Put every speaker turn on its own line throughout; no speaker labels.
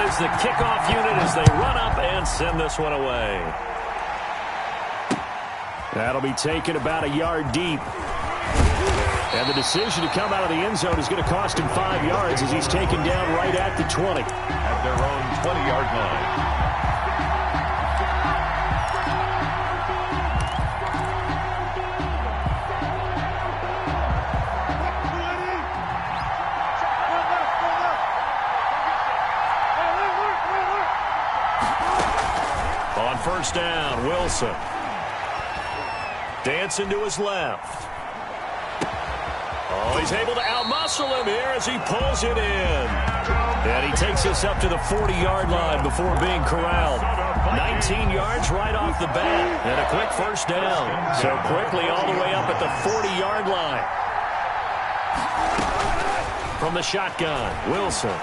is the kickoff unit as they run up and send this one away. That'll be taken about a yard deep. And the decision to come out of the end zone is going to cost him 5 yards as he's taken down right at the 20.
At their own 20-yard line.
On first down, Wilson. Dancing to his left. Oh, he's able to outmuscle him here as he pulls it in. And he takes us up to the 40-yard line before being corralled. 19 yards right off the bat. And a quick first down. So quickly all the way up at the 40-yard line. From the shotgun, Wilson.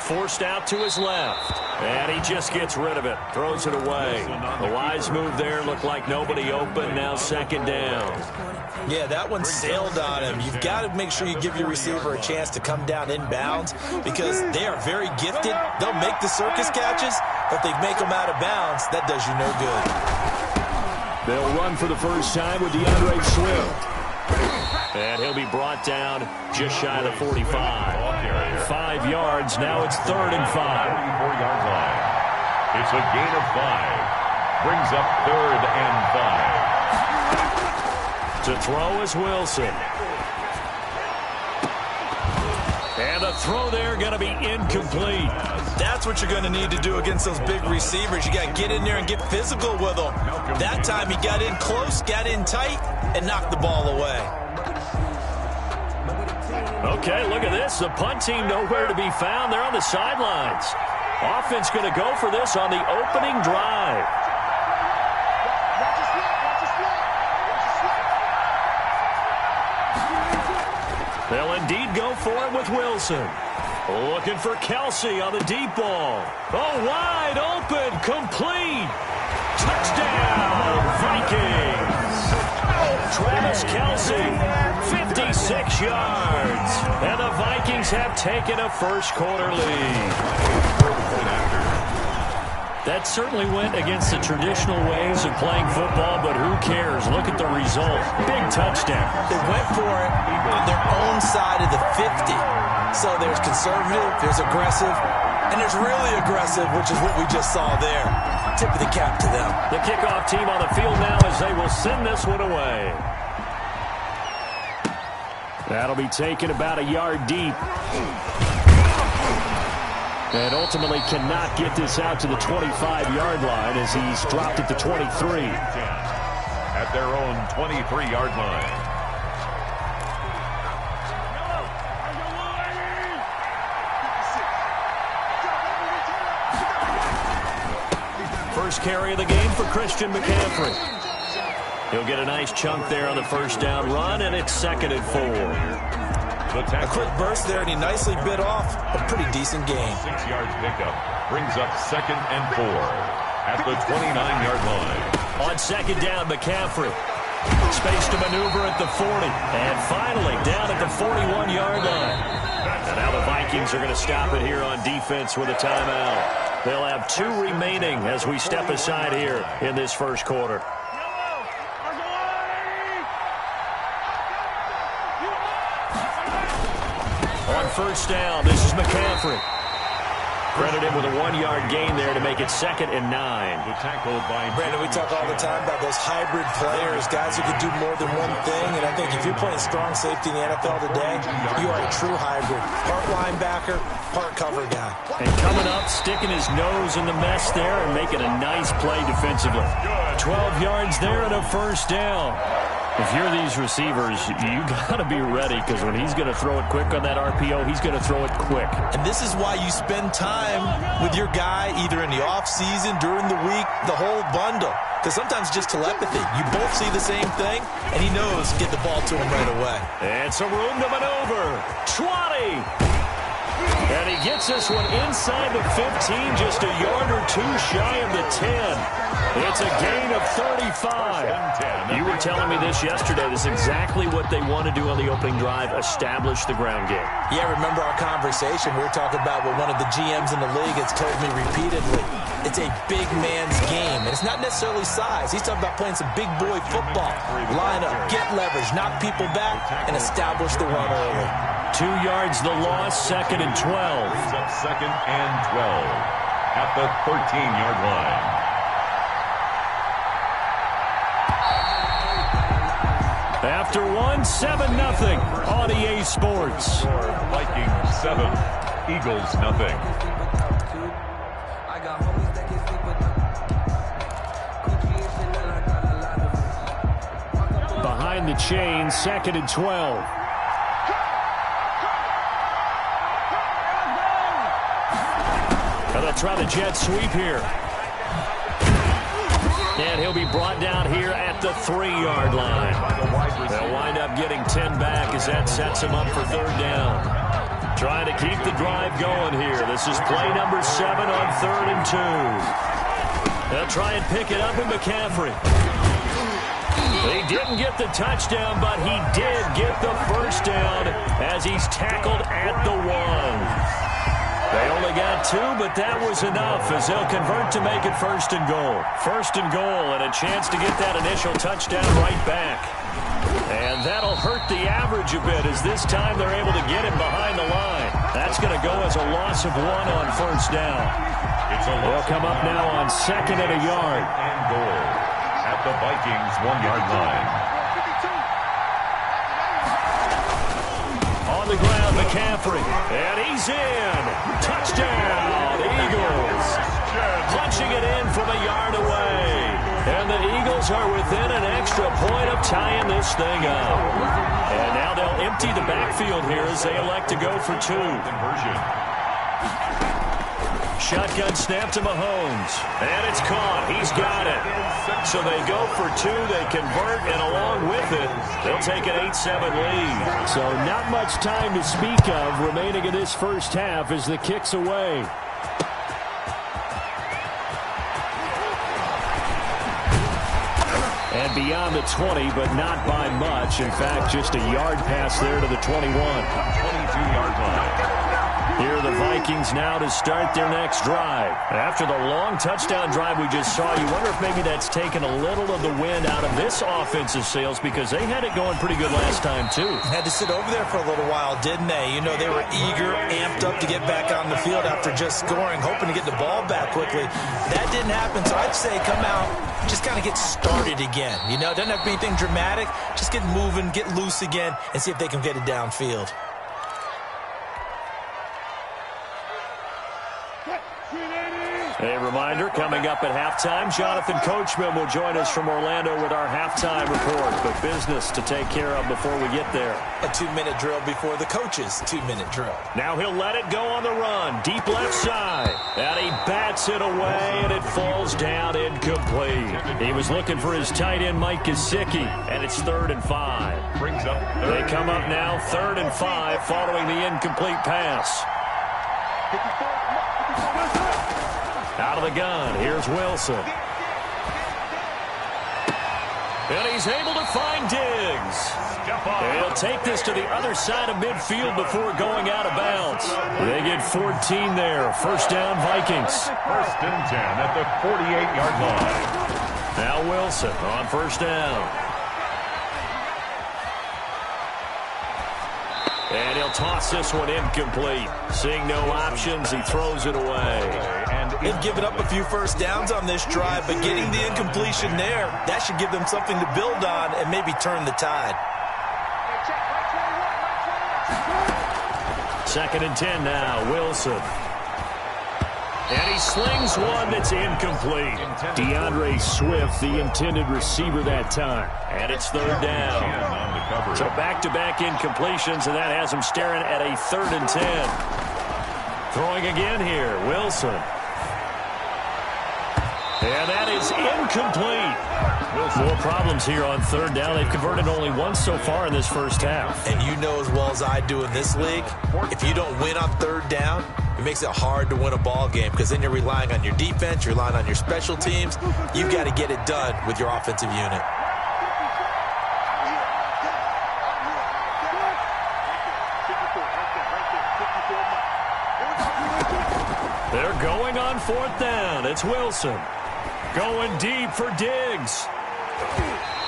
Forced out to his left. And he just gets rid of it. Throws it away. A wise move there. Looked like nobody open. Now second down.
Yeah, that one sailed on him. You've got to make sure you give your receiver a chance to come down inbounds because they are very gifted. They'll make the circus catches, but if they make them out of bounds, that does you no good.
They'll run for the first time with DeAndre Swift. And he'll be brought down just shy of the 45. 5 yards. Now it's 3rd and 5.
34-yard line. It's a gain of 5. Brings up 3rd and 5.
To throw is Wilson. And the throw there going to be incomplete.
That's what you're going to need to do against those big receivers. You got to get in there and get physical with them. That time he got in close, got in tight, and knocked the ball away.
Okay, look at this. The punt team nowhere to be found. They're on the sidelines. Offense going to go for this on the opening drive. They'll indeed go for it with Wilson. Looking for Kelsey on the deep ball. Oh, wide open, complete. Touchdown, Vikings. Travis Kelsey, 56 yards. And the Vikings have taken a first-quarter lead. That certainly went against the traditional ways of playing football, but who cares? Look at the result. Big touchdown.
They went for it on their own side of the 50. So there's conservative, there's aggressive, and there's really aggressive, which is what we just saw there. Tip of the cap to them.
The kickoff team on the field now as they will send this one away. That'll be taken about a yard deep. And ultimately cannot get this out to the 25-yard line as he's dropped at the 23.
At their own 23-yard line.
First carry of the game for Christian McCaffrey. He'll get a nice chunk there on the first down run, and it's 2nd and 4.
A quick burst there, and he nicely bit off a pretty decent gain.
6 yards pickup brings up 2nd and 4 at the 29-yard line.
On second down, McCaffrey. Space to maneuver at the 40. And finally, down at the 41-yard line. And now the Vikings are going to stop it here on defense with a timeout. They'll have 2 remaining as we step aside here in this first quarter. On first down, this is McCaffrey. Credit him with a 1-yard gain there to make it 2nd and 9.
The tackle by
Brandon, we talk all the time about those hybrid players, guys who can do more than one thing. And I think if you're playing strong safety in the NFL today, you are a true hybrid. Part linebacker, part cover guy.
And coming up, sticking his nose in the mess there and making a nice play defensively. 12 yards there and a first down. If you're these receivers, you got to be ready because when he's going to throw it quick on that RPO, he's going to throw it quick.
And this is why you spend time with your guy either in the offseason, during the week, the whole bundle. Because sometimes just telepathy. You both see the same thing, and he knows get the ball to him right away.
And some room to maneuver. 20. And he gets this one inside the 15, just a yard or two shy of the 10. It's a gain of 35. You were telling me this yesterday. This is exactly what they want to do on the opening drive, establish the ground game.
Yeah, remember our conversation. We were talking about what one of the GMs in the league has told me repeatedly. It's a big man's game, and it's not necessarily size. He's talking about playing some big boy football. Line up, get leverage, knock people back, and establish the run early.
2 yards the loss, 2nd and 12.
Brings up 2nd and 12 at the 13-yard line.
After 7-0 on EA Sports.
Vikings 7, Eagles nothing.
Behind the chain, 2nd and 12. And they'll try the jet sweep here. And he'll be brought down here at the 3-yard line. They'll wind up getting 10 back as that sets him up for 3rd down. Trying to keep the drive going here. This is play number 7 on 3rd and 2. They'll try and pick it up in McCaffrey. He didn't get the touchdown, but he did get the 1st down as he's tackled at the 1. They only got 2, but that was enough as they'll convert to make it 1st and goal. 1st and goal and a chance to get that initial touchdown right back. And that'll hurt the average a bit as this time they're able to get him behind the line. That's going to go as a loss of 1 on 1st down. They'll come up now on 2nd and a yard.
And goal at the Vikings 1-yard line.
On the ground, McCaffrey. And he's in. Touchdown, Eagles. Punching it in from a yard away. And the Eagles are within an extra point of tying this thing up. And now they'll empty the backfield here as they elect to go for 2.
Conversion.
Shotgun snap to Mahomes. And it's caught. He's got it. So they go for 2. They convert, and along with it, they'll take an 8-7 lead. So not much time to speak of remaining in this first half as the kick's away. And beyond the 20, but not by much. In fact, just a yard pass there to the 21.
22-yard line.
Here are the Vikings now to start their next drive. After the long touchdown drive we just saw, you wonder if maybe that's taken a little of the wind out of this offensive sails because they had it going pretty good last time, too.
Had to sit over there for a little while, didn't they? You know, they were eager, amped up to get back on the field after just scoring, hoping to get the ball back quickly. That didn't happen, so I'd say come out, just kind of get started again. You know, doesn't have to be anything dramatic. Just get moving, get loose again, and see if they can get it downfield.
A reminder, coming up at halftime, Jonathan Coachman will join us from Orlando with our halftime report. But business to take care of before we get there.
A 2-minute drill before the coach's 2-minute drill.
Now he'll let it go on the run. Deep left side. And he bats it away, and it falls down incomplete. He was looking for his tight end, Mike Gesicki, and it's 3rd and 5.
Brings up
They come up now 3rd and 5 following the incomplete pass. Out of the gun, here's Wilson. And he's able to find Diggs. He'll take this to the other side of midfield before going out of bounds. They get 14 there. 1st down, Vikings.
1st and 10 at the 48-yard line.
Now Wilson on 1st down. And he'll toss this one incomplete. Seeing no options, he throws it away.
They've given up a few 1st downs on this drive, but getting the incompletion there, that should give them something to build on and maybe turn the tide.
2nd and 10 now, Wilson. And he slings one that's incomplete. DeAndre Swift, the intended receiver that time. And it's 3rd down. So back-to-back incompletions, and that has him staring at a 3rd and 10. Throwing again here, Wilson. And that is incomplete. More problems here on third down. They've converted only once so far in this first half.
And you know as well as I do in this league, if you don't win on third down, it makes it hard to win a ball game because then you're relying on your defense, you're relying on your special teams. You've got to get it done with your offensive unit.
They're going on fourth down. It's Wilson. Going deep for Diggs.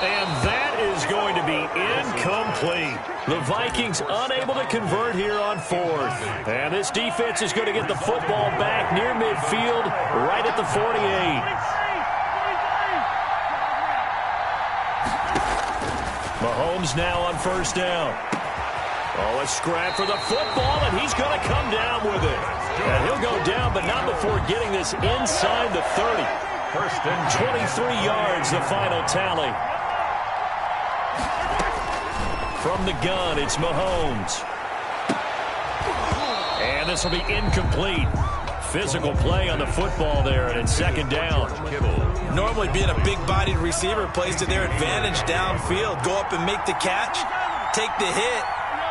And that is going to be incomplete. The Vikings unable to convert here on fourth. And this defense is going to get the football back near midfield, right at the 48. Mahomes now on first down. Oh, a scrap for the football, and he's going to come down with it. And he'll go down, but not before getting this inside the 30. First and 23 yards, the final tally. From the gun, it's Mahomes. And this will be incomplete. Physical play on the football there, and it's second down.
Normally being a big-bodied receiver plays to their advantage downfield. Go up and make the catch, take the hit,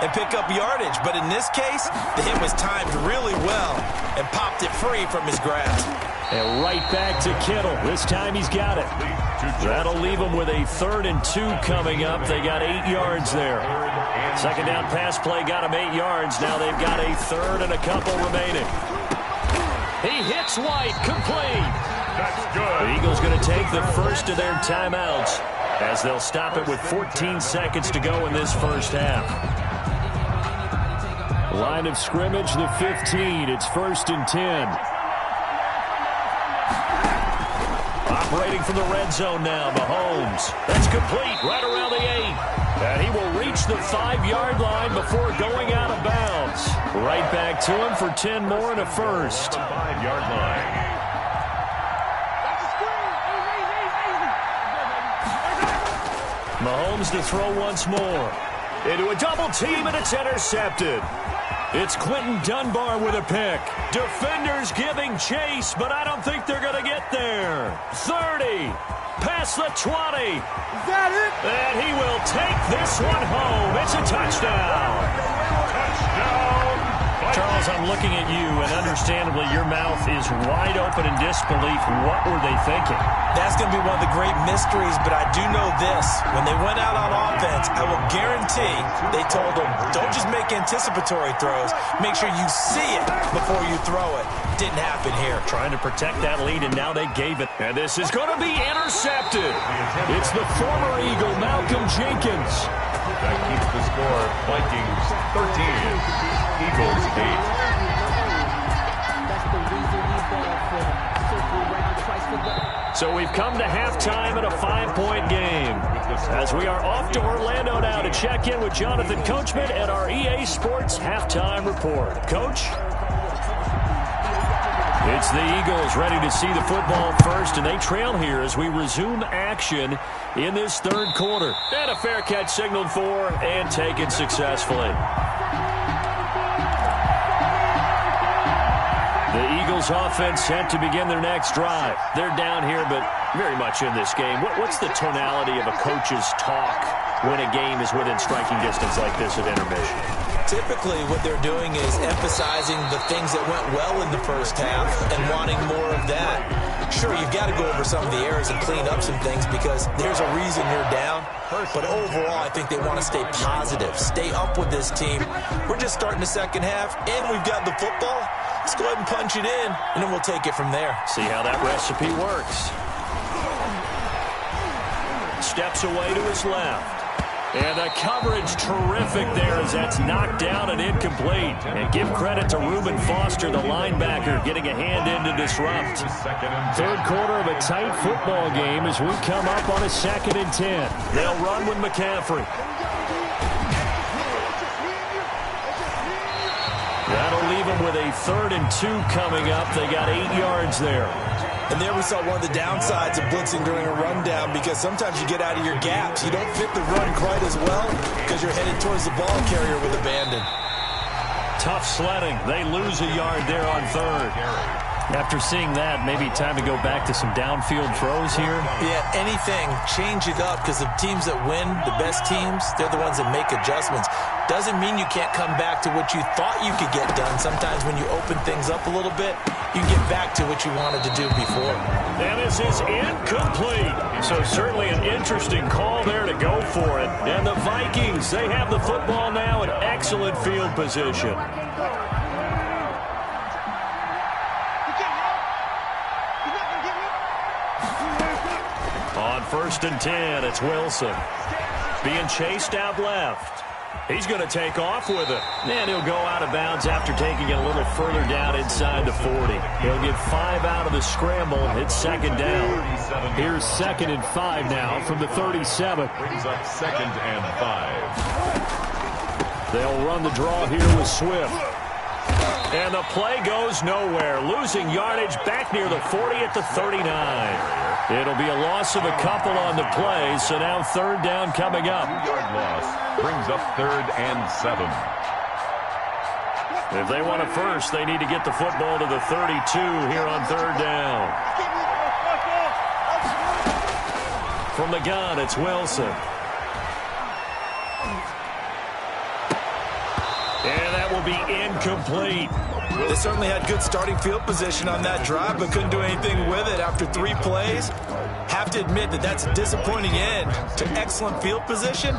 and pick up yardage. But in this case, the hit was timed really well and popped it free from his grasp.
And right back to Kittle. This time he's got it. That'll leave them with a 3rd and 2 coming up. They got 8 yards there. Second down pass play got them 8 yards. Now they've got a 3rd and a couple remaining. He hits White, complete.
That's good.
The Eagles going to take the first of their timeouts as they'll stop it with 14 seconds to go in this first half. Line of scrimmage, the 15. It's 1st and 10. Operating from the red zone now, Mahomes. That's complete, right around the 8. And he will reach the 5-yard line before going out of bounds. Right back to him for 10 more and a first.
5-yard line.
Mahomes to throw once more. Into a double team, and it's intercepted. It's Quentin Dunbar with a pick. Defenders giving chase, but I don't think they're going to get there. 30, past the 20.
Is that it?
And he will take this one home. It's a touchdown.
Touchdown.
Charles, I'm looking at you, and understandably, your mouth is wide open in disbelief. What were they thinking?
That's going to be one of the great mysteries, but I do know this. When they went out on offense, I will guarantee they told them, don't just make anticipatory throws. Make sure you see it before you throw it. Didn't happen here.
Trying to protect that lead, and now they gave it. And this is going to be intercepted. It's the former Eagle, Malcolm Jenkins.
That keeps the score. Vikings 13. Eagles 8.
So we've come to halftime at a 5-point game. As we are off to Orlando now to check in with Jonathan Coachman at our EA Sports Halftime Report. Coach? It's the Eagles ready to see the football first, and they trail here as we resume action in this third quarter. And a fair catch signaled for and taken successfully. The Eagles offense set to begin their next drive. They're down here, but very much in this game. What's the tonality of a coach's talk when a game is within striking distance like this at intermission?
Typically, what they're doing is emphasizing the things that went well in the first half and wanting more of that. Sure, you've got to go over some of the errors and clean up some things because there's a reason you're down. But overall, I think they want to stay positive, stay up with this team. We're just starting the second half, and we've got the football. Let's go ahead and punch it in, and then we'll take it from there.
See how that recipe works. Steps away to his left. And the coverage terrific there as that's knocked down and incomplete. And give credit to Reuben Foster, the linebacker, getting a hand in to disrupt. Third quarter of a tight football game as we come up on a 2nd and 10. They'll run with McCaffrey. That'll leave them with a 3rd and 2 coming up. They got 8 yards there.
And there we saw one of the downsides of blitzing during a rundown because sometimes you get out of your gaps. You don't fit the run quite as well because you're headed towards the ball carrier with abandon.
Tough sledding. They lose a yard there on 3rd. After seeing that, maybe time to go back to some downfield throws here.
Yeah, anything. Change it up, because the teams that win, the best teams, they're the ones that make adjustments. Doesn't mean you can't come back to what you thought you could get done. Sometimes when you open things up a little bit, you get back to what you wanted to do before.
And this is incomplete. So certainly an interesting call there to go for it. And the Vikings, they have the football now in excellent field position. On 1st and 10, it's Wilson. Being chased out left. He's going to take off with it. And he'll go out of bounds after taking it a little further down inside the 40. He'll get 5 out of the scramble. It's 2nd down. Here's 2nd and 5 now from the 37.
Brings up 2nd and 5.
They'll run the draw here with Swift. And the play goes nowhere. Losing yardage back near the 40 at the 39. It'll be a loss of a couple on the play, so now 3rd down coming up.
2-yard loss brings up 3rd and 7.
If they want a first, they need to get the football to the 32 here on 3rd down. From the gun, it's Wilson. And that will be incomplete.
They certainly had good starting field position on that drive, but couldn't do anything with it after 3 plays. Have to admit that that's a disappointing end to excellent field position.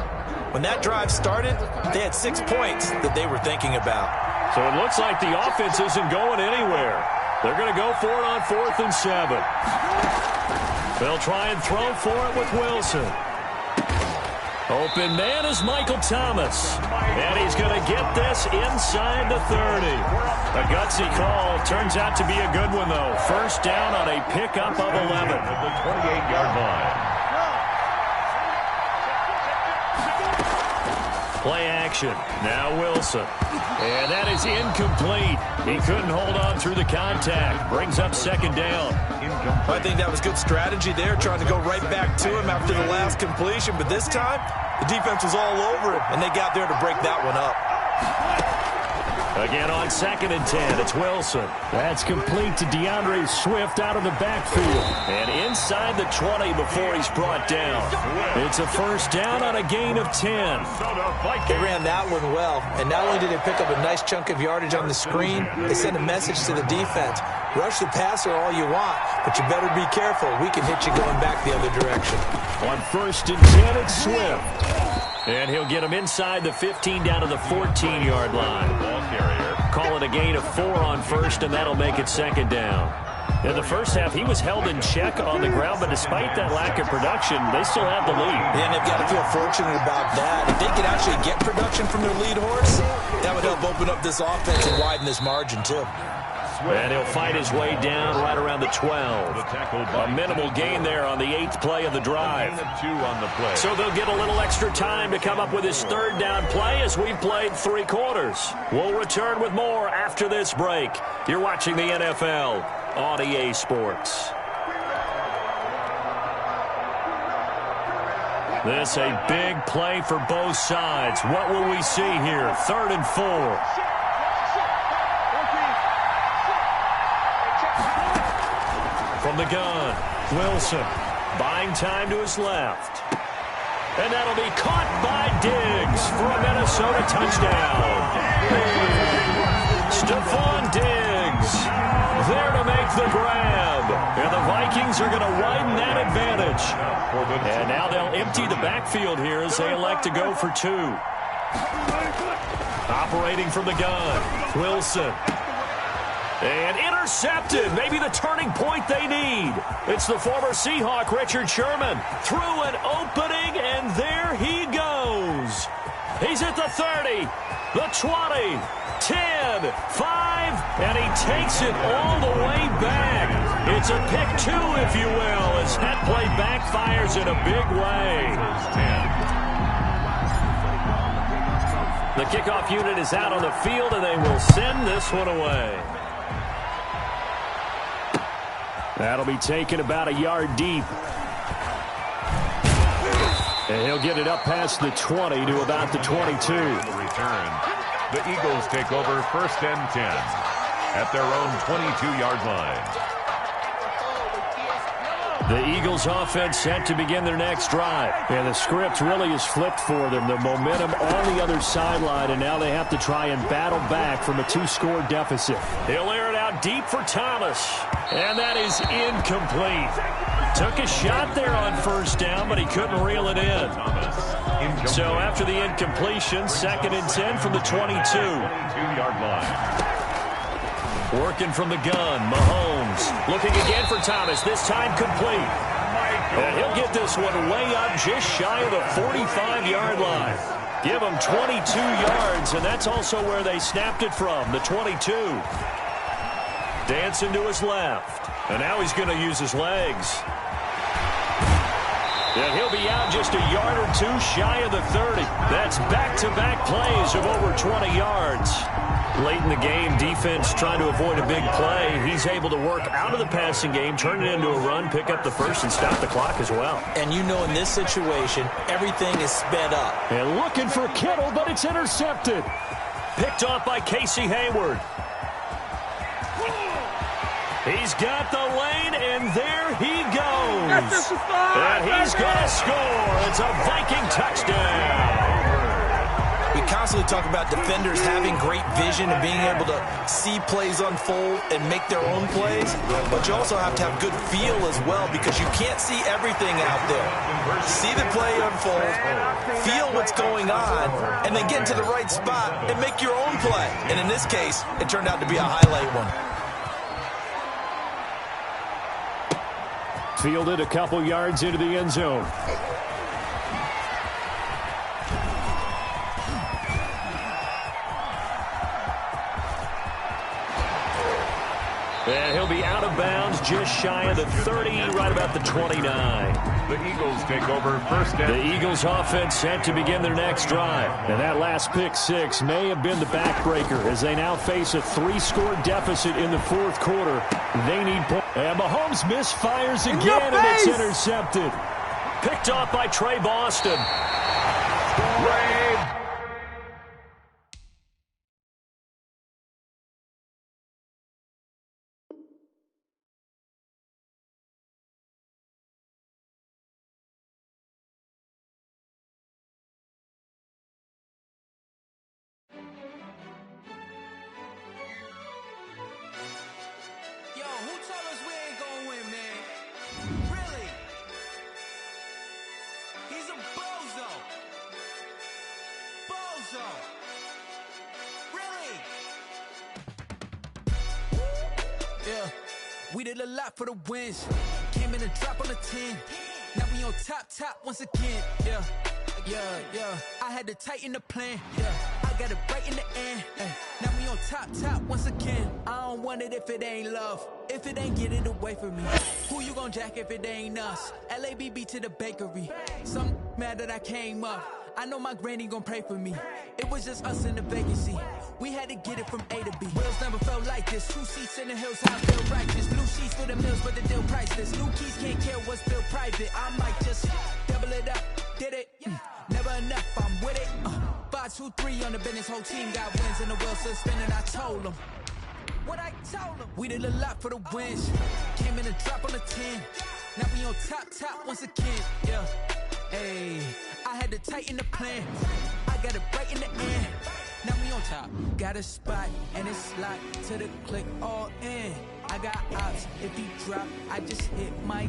When that drive started, they had 6 points that they were thinking about.
So it looks like the offense isn't going anywhere. They're going to go for it on 4th and 7. They'll try and throw for it with Wilson. Open man is Michael Thomas. And he's going to get this inside the 30. A gutsy call. Turns out to be a good one, though. 1st down on a pickup of 11.
At the 28-yard line.
Play action. Now Wilson. And that is incomplete. He couldn't hold on through the contact. Brings up 2nd down.
I think that was good strategy there, trying to go right back to him after the last completion. But this time, the defense was all over him, and they got there to break that one up.
Again on 2nd and 10, it's Wilson. That's complete to DeAndre Swift out of the backfield. And inside the 20 before he's brought down. It's a 1st down on a gain of 10.
They ran that one well, and not only did they pick up a nice chunk of yardage on the screen, they sent a message to the defense. Rush the passer all you want, but you better be careful. We can hit you going back the other direction.
On 1st and 10, it's Swift. And he'll get him inside the 15 down to the 14-yard line.
Ball carrier.
Call it a gain of 4 on 1st, and that'll make it 2nd down. In the first half, he was held in check on the ground, but despite that lack of production, they still have the lead.
And they've got to feel fortunate about that. If they could actually get production from their lead horse, that would help open up this offense and widen this margin, too.
And he'll fight his way down right around the 12. A minimal gain there on the 8th play of the drive.
2 on the play.
So they'll get a little extra time to come up with his 3rd down play as we've played 3 quarters. We'll return with more after this break. You're watching the NFL on EA Sports. This a big play for both sides. What will we see here? 3rd and 4. From the gun, Wilson buying time to his left. And that'll be caught by Diggs for a Minnesota touchdown. Stephon Diggs there to make the grab. And the Vikings are going to widen that advantage. And now they'll empty the backfield here as they elect to go for 2. Operating from the gun, Wilson. And intercepted. Maybe the turning point they need. It's the former Seahawk, Richard Sherman. Through an opening, and there he goes. He's at the 30, the 20, 10, 5, and he takes it all the way back. It's a pick 2, if you will, as that play backfires in a big way. The kickoff unit is out on the field, and they will send this one away. That'll be taken about a yard deep. And he'll get it up past the 20 to about the 22.
Return. The Eagles take over 1st and 10. at their own 22-yard line.
The Eagles offense set to begin their next drive. And the script really is flipped for them. The momentum on the other sideline, and now they have to try and battle back from a 2-score deficit. He'll air it out deep for Thomas. And that is incomplete. Took a shot there on first down, but he couldn't reel it in. So after the incompletion, 2nd and 10 from the 22-yard line. Working from the gun, Mahomes. Looking again for Thomas, this time complete. And he'll get this one way up just shy of the 45-yard line. Give him 22 yards, and that's also where they snapped it from, the 22. Dancing to his left. And now he's going to use his legs. And he'll be out just a yard or two shy of the 30. That's back-to-back plays of over 20 yards. Late in the game, defense trying to avoid a big play. He's able to work out of the passing game, turn it into a run, pick up the first, and stop the clock as well.
And you know in this situation, everything is sped up.
And looking for Kittle, but it's intercepted. Picked off by Casey Hayward. He's got the lane, and there he goes. And he's going to score. It's a Viking touchdown.
We constantly talk about defenders having great vision and being able to see plays unfold and make their own plays, but you also have to have good feel as well because you can't see everything out there. See the play unfold, feel what's going on, and then get into the right spot and make your own play. And in this case, it turned out to be a highlight one.
Fielded a couple yards into the end zone. And he'll be out of bounds just shy of the 30, right about the 29.
The Eagles take over first down.
The Eagles offense set to begin their next drive. And that last pick six may have been the backbreaker as they now face a 3-score deficit in the fourth quarter. They need points. And Mahomes misfires again, and it's intercepted. Picked off by Trey Boston.
We did a lot for the wins. Came in and drop on the 10. Now we on top once again. Yeah. I had to tighten the plan. Yeah, I got it right in the end. Now we on top once again. I don't want it if it ain't love. If it ain't, get it away from me. Who you gon' jack if it ain't us? LABB to the bakery. Some mad that I came up. I know my granny gon' pray for me. It was just us in the vacancy. We had to get it from A to B. Wheels never felt like this. 2 seats in the hills, I feel righteous. Blue sheets for the mills, but the deal priceless. New keys can't care what's still private. I might just double it up. Did it? Never enough, I'm with it. 5, 2, 3 on the business. Whole team got wins and the wheels still spinning. I told them what I told them. We did a lot for the wins. Came in and drop on the 10. Now we on top once again. Yeah. Hey, I had to tighten the plan. I got it right in the end. Now we on top. Got a spot and it's locked to the click all in. I got ops. If he drop, I just hit my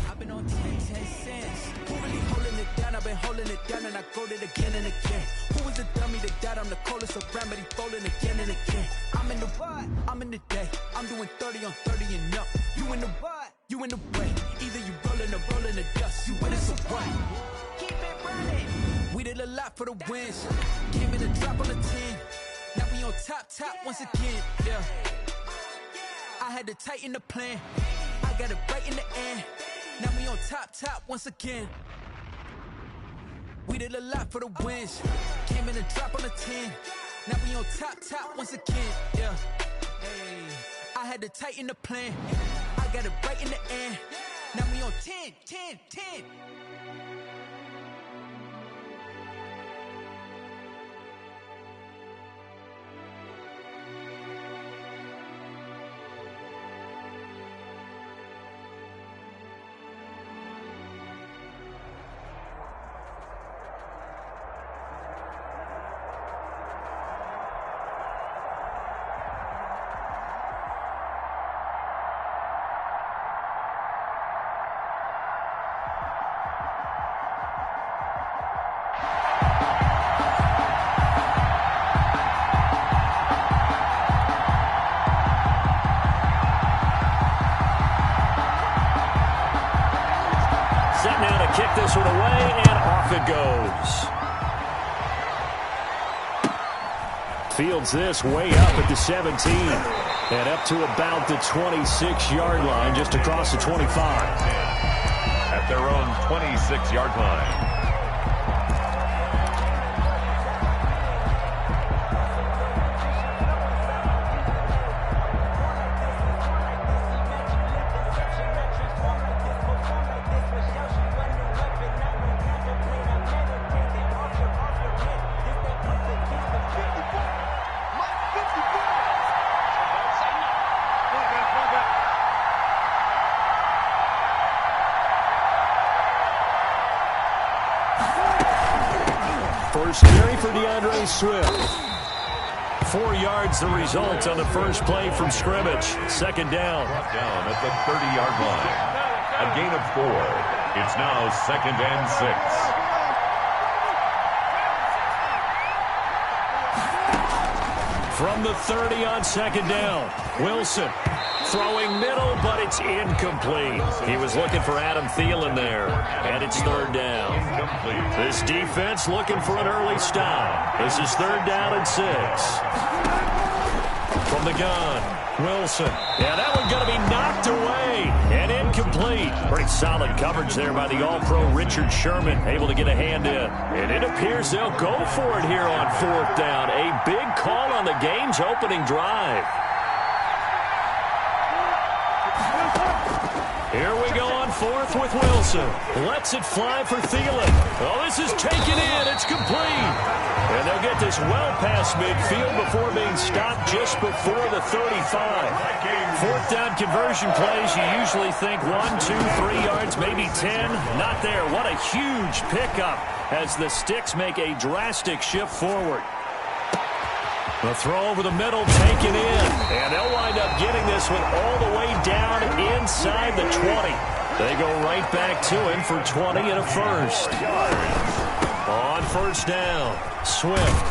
I've been on 10 cents. Who really holding it down? I've been holding it down and I go it again and again. Who was the dummy that died? I'm the coldest around, but he folding again and again. I'm in the what? I'm in the day. I'm doing 30 on 30 and up. You in the what? You in the way. Either you rolling the dust. You with us or what? Keep it running. We did a lot for the wins. Came in and drop on the 10. Now we on top once again. Yeah. I had to tighten the plan. I got it right in the end. Now we on top once again. We did a lot for the wins. Came in and drop on the 10. Now we on top once again. Yeah. Hey, I had to tighten the plan. I got it right in the end. Now we on 10.
Fields this way up at the 17. And up to about the 26-yard line, just across the 25.
At their own 26-yard line.
First carry for Swift. 4 yards the result on the first play from scrimmage. Second down.
Down at the 30-yard line. A gain of 4. It's now 2nd and 6.
From the 30 on second down. Wilson throwing middle, but it's incomplete. He was looking for Adam Thielen there, and it's third down. This defense looking for an early stop. This is third down and 6. From the gun, Wilson. Yeah, that one going to be knocked away and incomplete. Pretty solid coverage there by the All-Pro Richard Sherman, able to get a hand in. And it appears they'll go for it here on fourth down. A big call on the game's opening drive. Here we go on fourth with Wilson. Lets it fly for Thielen. Oh, this is taken in. It's complete. And they'll get this well past midfield before being stopped just before the 35. Fourth down conversion plays, you usually think 1, 2, 3 yards, maybe 10. Not there. What a huge pickup as the Sticks make a drastic shift forward. The throw over the middle, taken in. And they'll wind up getting this one all the way down inside the 20. They go right back to him for 20 and a first. On first down, Swift.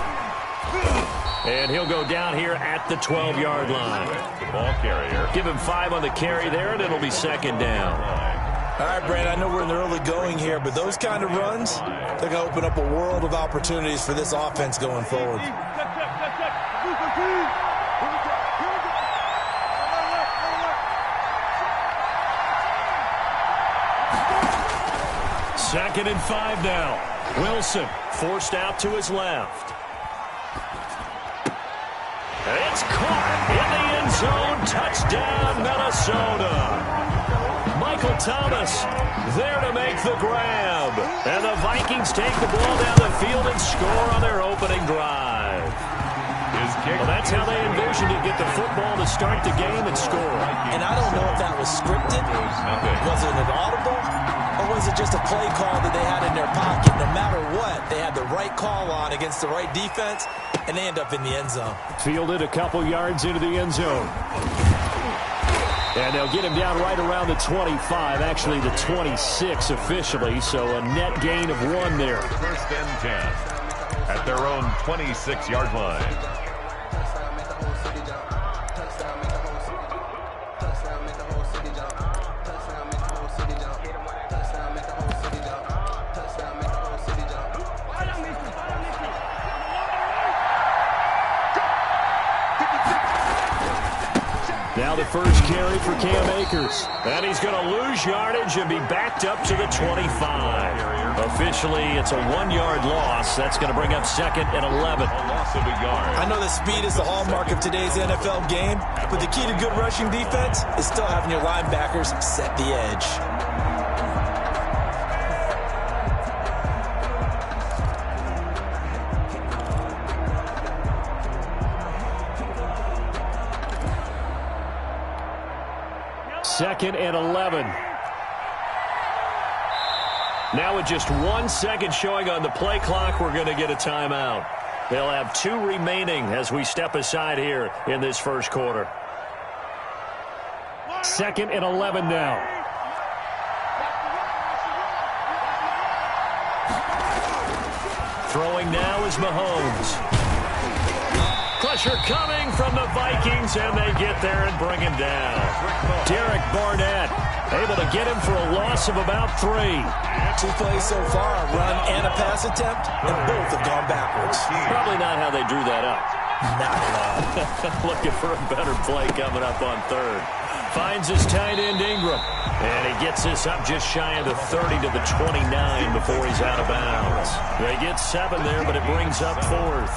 And he'll go down here at the 12-yard line.
The ball carrier.
Give him 5 on the carry there, and it'll be second down.
All right, Brad, I know we're in the early going here, but those kind of runs, they're going to open up a world of opportunities for this offense going forward.
Second and 5 now. Wilson forced out to his left. It's caught in the end zone. Touchdown, Minnesota. Michael Thomas there to make the grab. And the Vikings take the ball down the field and score on their opening drive. Well, that's how they envisioned to get the football to start the game and score.
And I don't know if that was scripted. Was it an audible? Or was it just a play call that they had in their pocket? No matter what, they had the right call on against the right defense, and they end up in the end zone.
Fielded a couple yards into the end zone. And they'll get him down right around the 25, actually the 26 officially, so a net gain of 1 there.
First and 10 at their own 26-yard line.
Now the first carry for Cam Akers. And he's going to lose yardage and be backed up to the 25. Officially, it's a 1-yard loss. That's going to bring up second and 11.
A loss of a yard.
I know that speed is the hallmark of today's NFL game, but the key to good rushing defense is still having your linebackers set the edge.
Second and 11. Now with just 1 second showing on the play clock, we're going to get a timeout. They'll have 2 remaining as we step aside here in this first quarter. Second and 11 now. Throwing now is Mahomes. Pressure coming from the Vikings, and they get there and bring him down. Derek Barnett able to get him for a loss of about 3.
2 plays so far, a run and a pass attempt, and both have gone backwards.
Probably not how they drew that up.
Not at all.
Looking for a better play coming up on third. Finds his tight end, Ingram. And he gets this up just shy of the 30 to the 29 before he's out of bounds. They get 7 there, but it brings up fourth.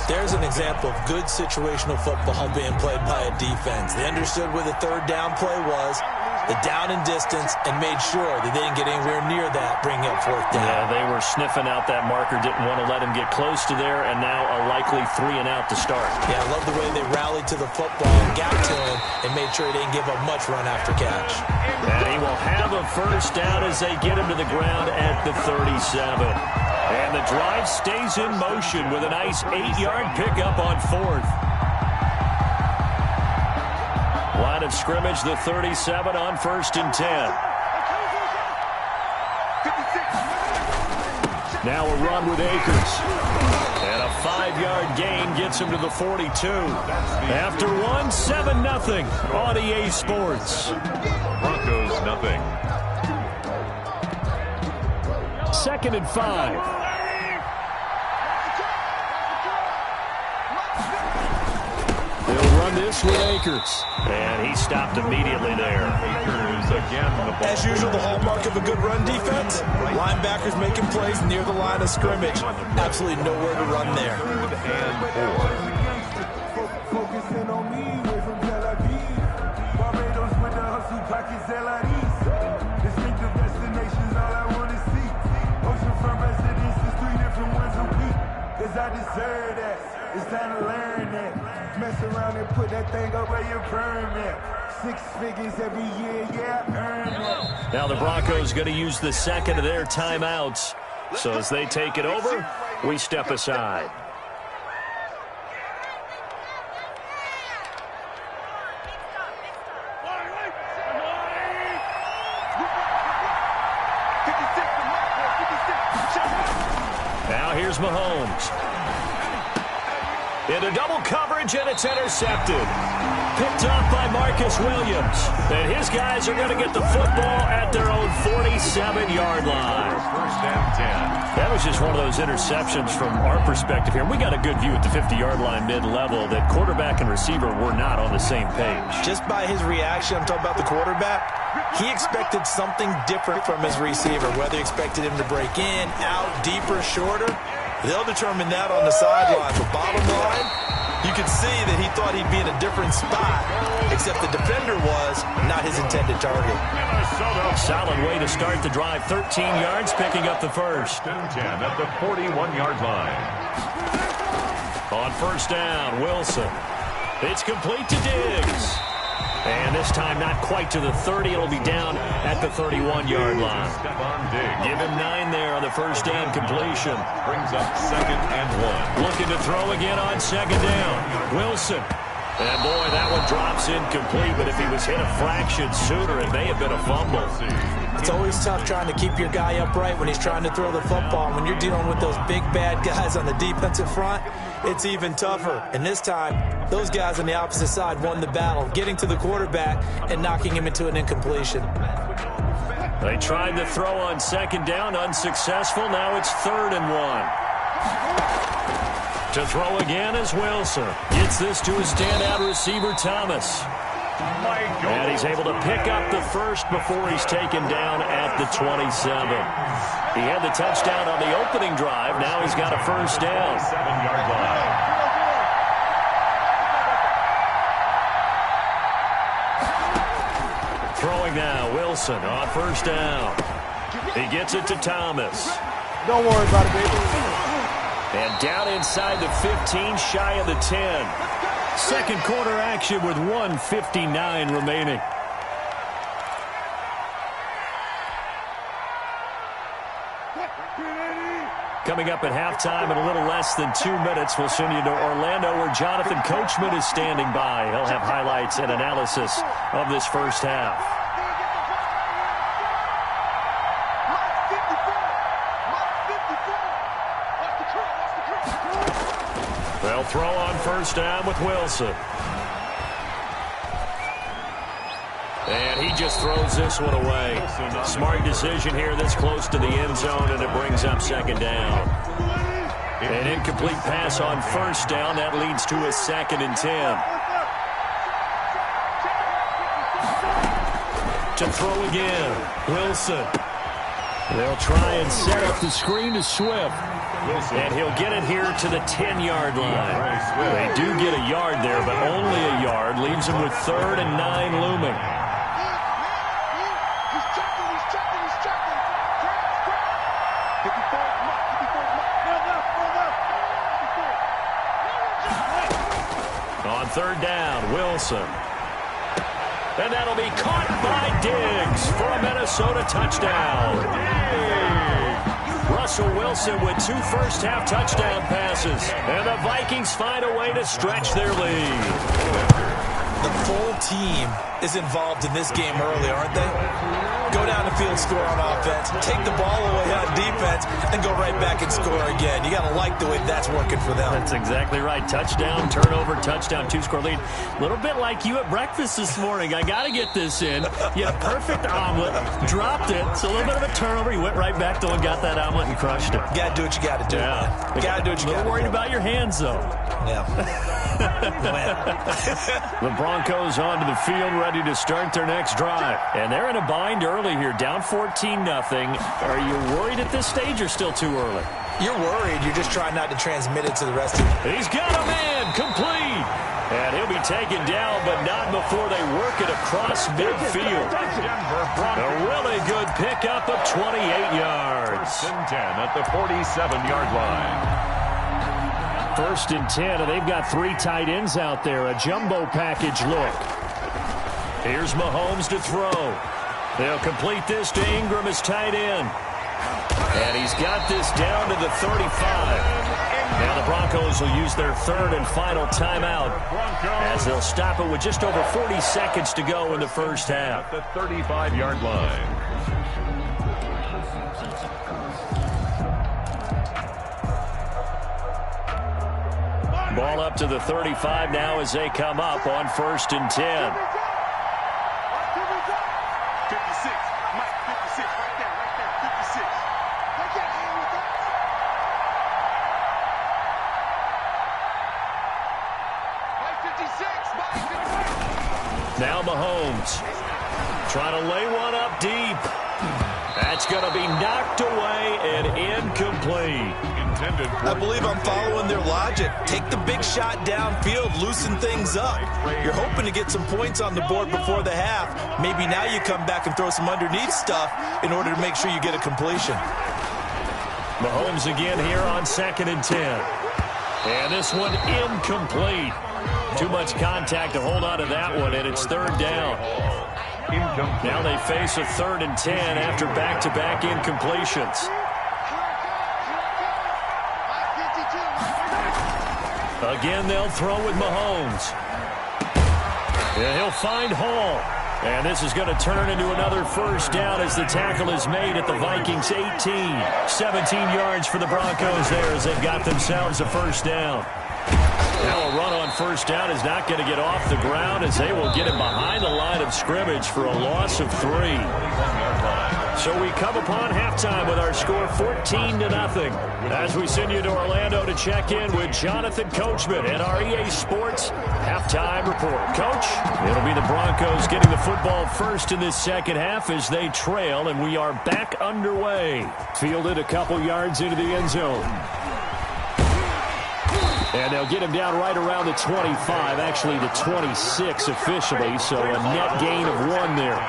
There's an example of good situational football being played by a defense. They understood where the third down play was, the down and distance, and made sure that they didn't get anywhere near that, bringing up fourth down.
Yeah, they were sniffing out that marker, didn't want to let him get close to there, and now a likely 3 and out to start.
Yeah, I love the way they rallied to the football and got to him and made sure he didn't give up much run after catch.
And he will have a first down as they get him to the ground at the 37. And the drive stays in motion with a nice 8-yard pickup on fourth. Line of scrimmage, the 37 on 1st and 10. Now a run with Akers. And a 5-yard gain gets him to the 42. After one, 7-0 on EA Sports.
Broncos, nothing.
2nd and 5. They'll run this with Akers. And he stopped immediately there.
Akers again.
As usual, the hallmark of a good run defense, linebackers making plays near the line of scrimmage. Absolutely nowhere to run there.
Focusing on me, way from Tel Aviv. Barbados with the hustle pockets, LIDs. Distinctive destinations, all I want to see. Oceanfront residences, 3 different ones a week. Cause I deserve that. It's time to learn that. Mess around and put that thing up where your permit. 6 figures every year, yeah, I earn that.
Now the Broncos going to use the second of their timeouts. So as they take it over, we step aside. Now here's Mahomes. Into double coverage, and it's intercepted. Picked up by Marcus Williams. And his guys are going to get the football at their own 47-yard line.
First and 10.
That was just one of those interceptions from our perspective here. We got a good view at the 50-yard line mid-level that quarterback and receiver were not on the same page.
Just by his reaction, I'm talking about the quarterback, he expected something different from his receiver, whether he expected him to break in, out, deeper, shorter. They'll determine that on the sideline. But bottom line, you could see that he thought he'd be in a different spot, except the defender was not his intended target.
Solid way to start the drive. 13 yards, picking up the first.
10 at the 41-yard line.
On first down, Wilson. It's complete to Diggs. And this time not quite to the 30. It'll be down at the 31-yard line. Give him 9 there on the first down completion.
Brings up 2nd and 1.
Looking to throw again on 2nd down. Wilson. And boy, that one drops incomplete, but if he was hit a fraction sooner, it may have been a fumble.
It's always tough trying to keep your guy upright when he's trying to throw the football. When you're dealing with those big, bad guys on the defensive front, it's even tougher. And this time, those guys on the opposite side won the battle, getting to the quarterback and knocking him into an incompletion.
They tried to throw on 2nd down, unsuccessful. Now it's 3rd and 1. To throw again is Wilson. Gets this to his standout receiver, Thomas. And he's able to pick up the first before he's taken down at the 27. He had the touchdown on the opening drive. Now he's got a first down.
7-yard line.
Throwing now, Wilson on first down. He gets it to Thomas.
Don't worry about it, baby.
And down inside the 15, shy of the 10. Second quarter action with 1:59 remaining. Coming up at halftime in a little less than 2 minutes, we'll send you to Orlando where Jonathan Coachman is standing by. He'll have highlights and analysis of this first half. They'll throw on first down with Wilson. And he just throws this one away. Smart decision here this close to the end zone, and it brings up 2nd down. An incomplete pass on first down. That leads to a 2nd and 10. To throw again. Wilson. They'll try and set up the screen to Swift. And he'll get it here to the 10-yard line. They do get a yard there, but only a yard. Leaves them with 3rd and 9 looming. On 3rd down, Wilson. And that'll be caught by Diggs for a Minnesota touchdown. Russell Wilson with 2 first-half touchdown passes. And the Vikings find a way to stretch their lead.
The full team is involved in this game early, aren't they? Go down the field, score on offense, take the ball away on defense, and go right back and score again. You got to like the way that's working for them.
That's exactly right. Touchdown, turnover, touchdown, 2-score lead. A little bit like you at breakfast this morning. I got to get this in. You had a perfect omelet, dropped it. It's a little bit of a turnover. You went right back, though, and got that omelet and crushed it.
You got to do what you got to do.
Yeah.
You got to do what you got to do.
A little worried about your hands, though.
Yeah.
The Broncos onto the field, ready to start their next drive. And they're in a bind early here, down 14-0. Are you worried at this stage or still too early?
You're worried. You're just trying not to transmit it to the rest of you.
He's got a man, complete. And he'll be taken down, but not before they work it across midfield. A really good pickup of 28 yards.
1st and 10 at the 47-yard line.
1st and 10, and they've got 3 tight ends out there. A jumbo package look. Here's Mahomes to throw. They'll complete this to Ingram as tight end. And he's got this down to the 35. Now the Broncos will use their 3rd and final timeout as they'll stop it with just over 40 seconds to go in the first half.
At the 35-yard line.
Ball up to the 35 now as they come up on 1st and 10.
56. Mike, 56. Right there. 56. Take that hand with that. Mike, 56. Mike, 56.
Now Mahomes trying to lay one up deep. That's going to be knocked away and incomplete.
I believe I'm following their logic. Take the big shot downfield, loosen things up. You're hoping to get some points on the board before the half. Maybe now you come back and throw some underneath stuff in order to make sure you get a completion.
Mahomes again here on 2nd and 10. And this one incomplete. Too much contact to hold on to that one, and it's 3rd down. Now they face a 3rd and 10 after back-to-back incompletions. Again, they'll throw with Mahomes. And he'll find Hall. And this is going to turn into another first down as the tackle is made at the Vikings 18. 17 yards for the Broncos there as they've got themselves a first down. Now a run on first down is not going to get off the ground as they will get him behind the line of scrimmage for a loss of 3. So we come upon halftime with our score 14-0. As we send you to Orlando to check in with Jonathan Coachman at our EA Sports Halftime Report. Coach, it'll be the Broncos getting the football first in this second half as they trail, and we are back underway. Fielded a couple yards into the end zone. And they'll get him down right around the 25, actually the 26 officially, so a net gain of 1 there.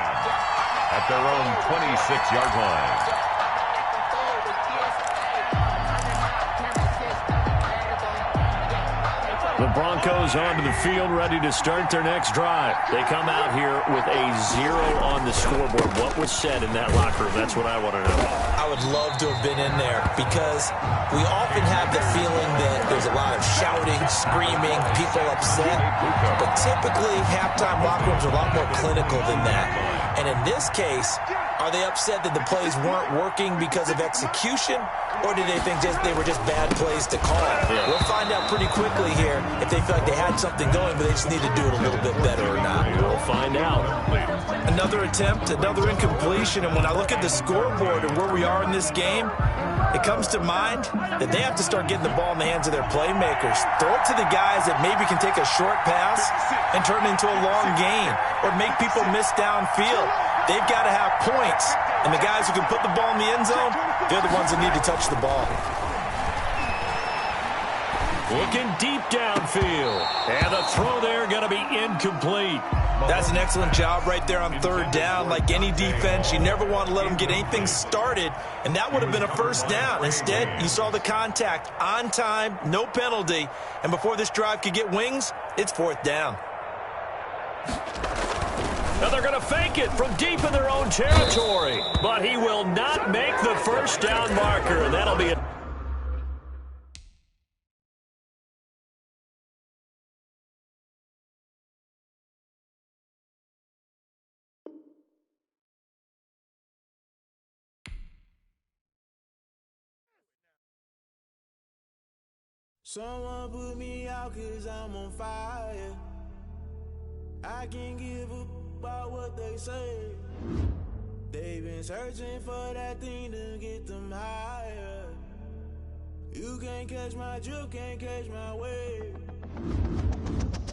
At their own 26-yard line.
The Broncos onto the field, ready to start their next drive. They come out here with a 0 on the scoreboard. What was said in that locker room? That's what I want to know.
I would love to have been in there because we often have the feeling that there's a lot of shouting, screaming, people upset. But typically, halftime locker rooms are a lot more clinical than that. And in this case, are they upset that the plays weren't working because of execution? Or do they think they were just bad plays to call? Yeah. We'll find out pretty quickly here if they feel like they had something going, but they just need to do it a little bit better or not.
We'll find out.
Another attempt, another incompletion, and when I look at the scoreboard and where we are in this game, it comes to mind that they have to start getting the ball in the hands of their playmakers. Throw it to the guys that maybe can take a short pass and turn it into a long gain or make people miss downfield. They've got to have points, and the guys who can put the ball in the end zone, they're the ones that need to touch the ball.
Looking deep downfield. And the throw there going to be incomplete.
That's an excellent job right there on third down. Like any defense, you never want to let them get anything started, and that would have been a first down. Instead, you saw the contact on time, no penalty, and before this drive could get wings, it's fourth down.
Now they're going to fake it from deep in their own territory, but he will not make the first down marker, and that'll be it.
Someone put me out 'cause I'm on fire. I can't give up about what they say. They've been searching for that thing to get them higher. You can't catch my drift, can't catch my wave.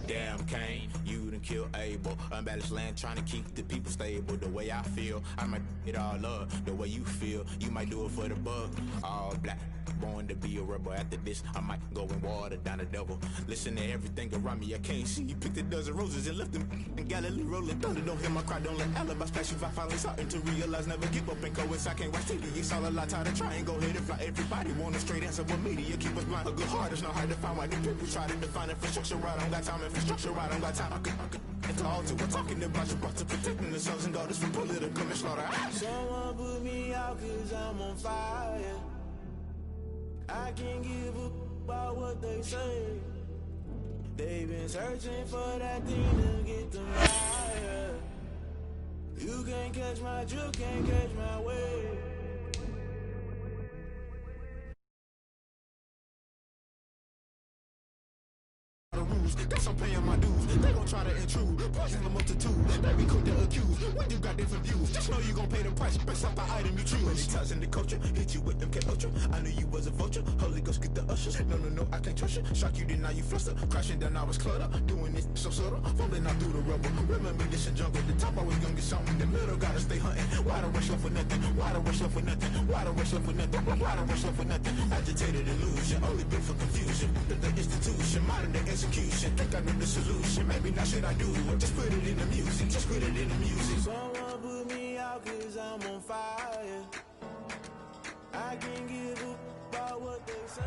Damn Kane, you done killed Abel. Unbalanced land trying to keep the people stable. The way I feel, I might it all up. The way you feel, you might do it for the bug. All black, born to be a rebel. After this, I might go and water down the devil. Listen to everything around me, I can't see. You picked a dozen roses and left them in Galilee rolling thunder. Don't hear my cry, don't let alibi splash. If I finally starting to realize, never give up and coerce. I can't watch TV, it's all a lot. Tired of trying, go ahead and fly. Everybody want a straight answer, but media keep us blind. A good heart is not hard to find. Why the people try to define infrastructure right? I don't got time, infrastructure right? I don't got time. I could it's all to we're talking about you, brought to protecting the sons and daughters from political and slaughter. Someone put me out 'cause I'm on fire. I can't give up about what they say. They've been searching for that thing to get them higher. You can't catch my drift, can't catch my wave. Guess I'm paying my dues. They gon' try to intrude, poison the multitude. They be quick to accuse. When you got different views, just know you gon' pay the price based off the item you choose. Many ties in the culture, hit you with them K Ultra. I knew you was a vulture. Holy Ghost get the ushers. No, I can't trust you. Shock you, then now you fluster. Crashing down, I was clutter. Doing this so subtle, falling out through the rubble. Remember this in jungle. The top always gonna get something. In the middle gotta stay hunting. Why the rush left for nothing? Why the rush left for nothing? Why the rush left for nothing? Why the rush left for nothing? Agitated illusion, only built for confusion. The institution, modern day execution. Think I know the solution, maybe not should I do it. Just put it in the music, just put it in the music. Someone put me out 'cause I'm on fire. I can't give up about what they say.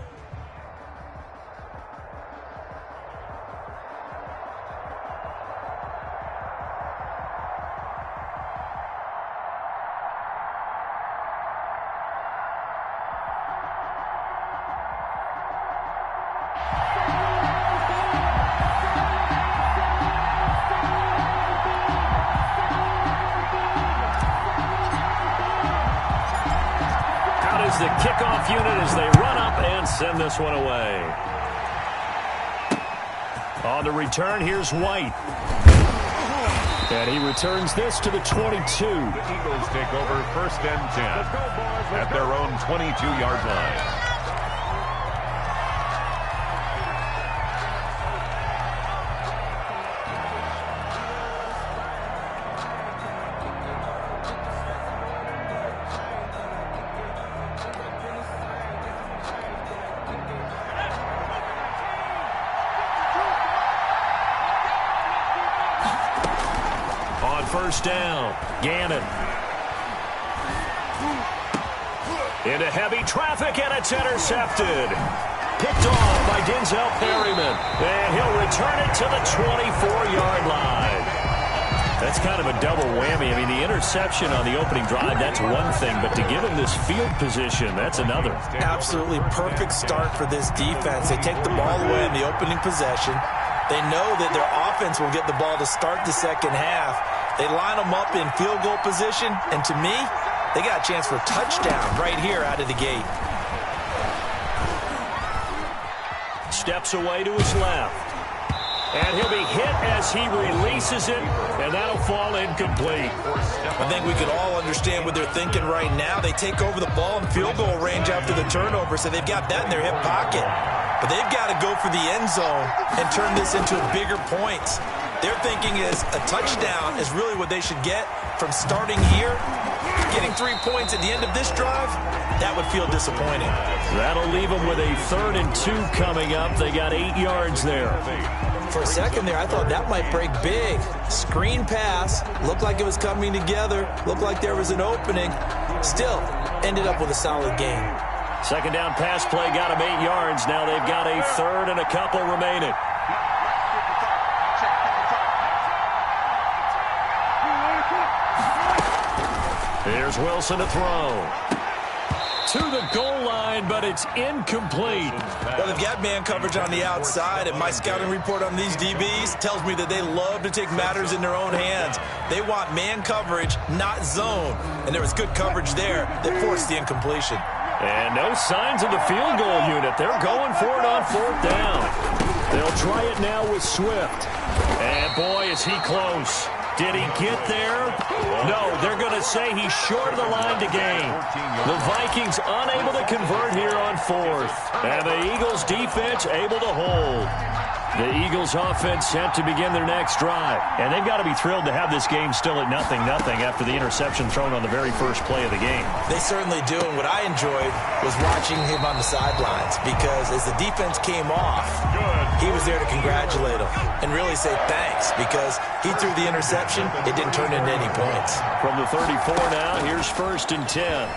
The kickoff unit as they run up and send this one away. On the return, here's White. And he returns this to the 22.
The Eagles take over 1st and 10 at their own 22-yard line.
First down, Gannon. Into heavy traffic, and it's intercepted. Picked off by Denzel Perryman. And he'll return it to the 24-yard line. That's kind of a double whammy. I mean, the interception on the opening drive, that's one thing. But to give him this field position, that's another.
Absolutely perfect start for this defense. They take the ball away in the opening possession. They know that their offense will get the ball to start the second half. They line them up in field goal position, and to me, they got a chance for a touchdown right here out of the gate.
Steps away to his left. And he'll be hit as he releases it, and that'll fall incomplete.
I think we could all understand what they're thinking right now. They take over the ball in field goal range after the turnover, so they've got that in their hip pocket. But they've got to go for the end zone and turn this into bigger points. Their thinking is a touchdown is really what they should get from starting here. Getting 3 points at the end of this drive, that would feel disappointing.
That'll leave them with a 3rd and 2 coming up. They got 8 yards there.
For a second there, I thought that might break big. Screen pass, looked like it was coming together, looked like there was an opening. Still, ended up with a solid game.
Second down pass play got them 8 yards. Now they've got a 3rd and a couple remaining. Here's Wilson to throw. To the goal line, but it's incomplete.
Well, they've got man coverage on the outside, and my scouting report on these DBs tells me that they love to take matters in their own hands. They want man coverage, not zone. And there was good coverage there that forced the incompletion.
And no signs of the field goal unit. They're going for it on 4th down. They'll try it now with Swift. And boy, is he close. Did he get there? No, they're going to say he's short of the line to gain. The Vikings unable to convert here on 4th. And the Eagles defense able to hold. The Eagles offense set to begin their next drive. And they've got to be thrilled to have this game still at 0-0 after the interception thrown on the very first play of the game.
They certainly do. And what I enjoyed was watching him on the sidelines, because as the defense came off, he was there to congratulate them and really say thanks, because he threw the interception. It didn't turn into any points.
From the 34 now, here's 1st and 10.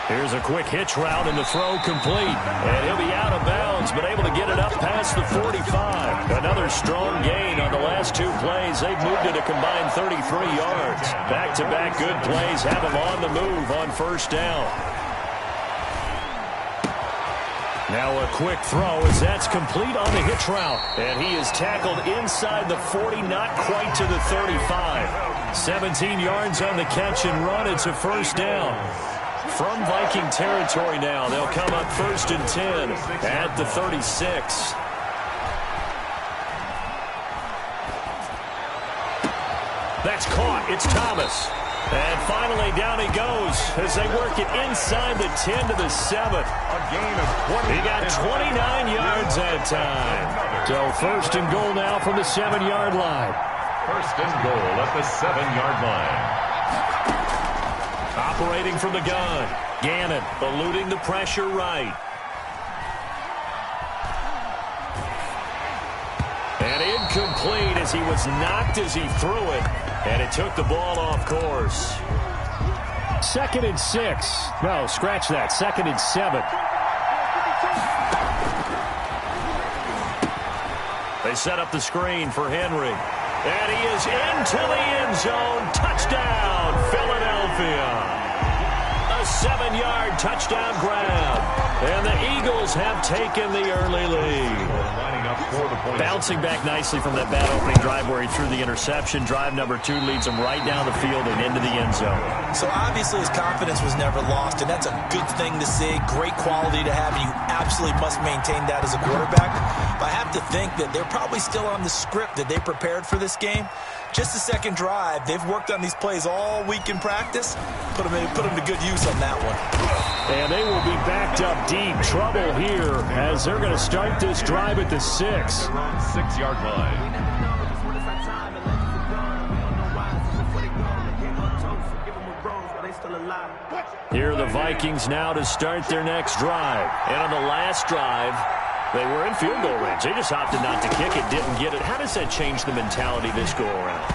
Here's a quick hitch route and the throw complete. And he'll be out of bounds, but able to get it up past the 45. Another strong gain on the last 2 plays. They've moved it a combined 33 yards. Back-to-back good plays have them on the move on 1st down. Now a quick throw as that's complete on the hitch route. And he is tackled inside the 40, not quite to the 35. 17 yards on the catch and run. It's a 1st down. From Viking territory now, they'll come up 1st and 10 at the 36. That's caught. It's Thomas. And finally down he goes as they work it inside the 10 to the 7.
A gain of 20.
He got 29 yards that time. So 1st and goal now from the 7-yard line.
1st and goal at the 7-yard line.
Operating from the gun. Gannon eluding the pressure right. And incomplete as he was knocked as he threw it. And it took the ball off course. 2nd and 6. No, scratch that. 2nd and 7. They set up the screen for Henry. And he is into the end zone. Touchdown, Philadelphia. A 7-yard touchdown grab. And the Eagles have taken the early lead. Bouncing back nicely from that bad opening drive where he threw the interception. Drive number 2 leads him right down the field and into the end zone.
So obviously his confidence was never lost, and that's a good thing to see. Great quality to have, and you absolutely must maintain that as a quarterback. But I have to think that they're probably still on the script that they prepared for this game. Just the second drive, they've worked on these plays all week in practice. Put them to good use on that one.
And they will be backed up deep. Trouble here as they're going to start this drive at the 6.
6-yard line.
Here are the Vikings now to start their next drive. And on the last drive, they were in field goal range. They just opted not to kick it, didn't get it. How does that change the mentality this go-around?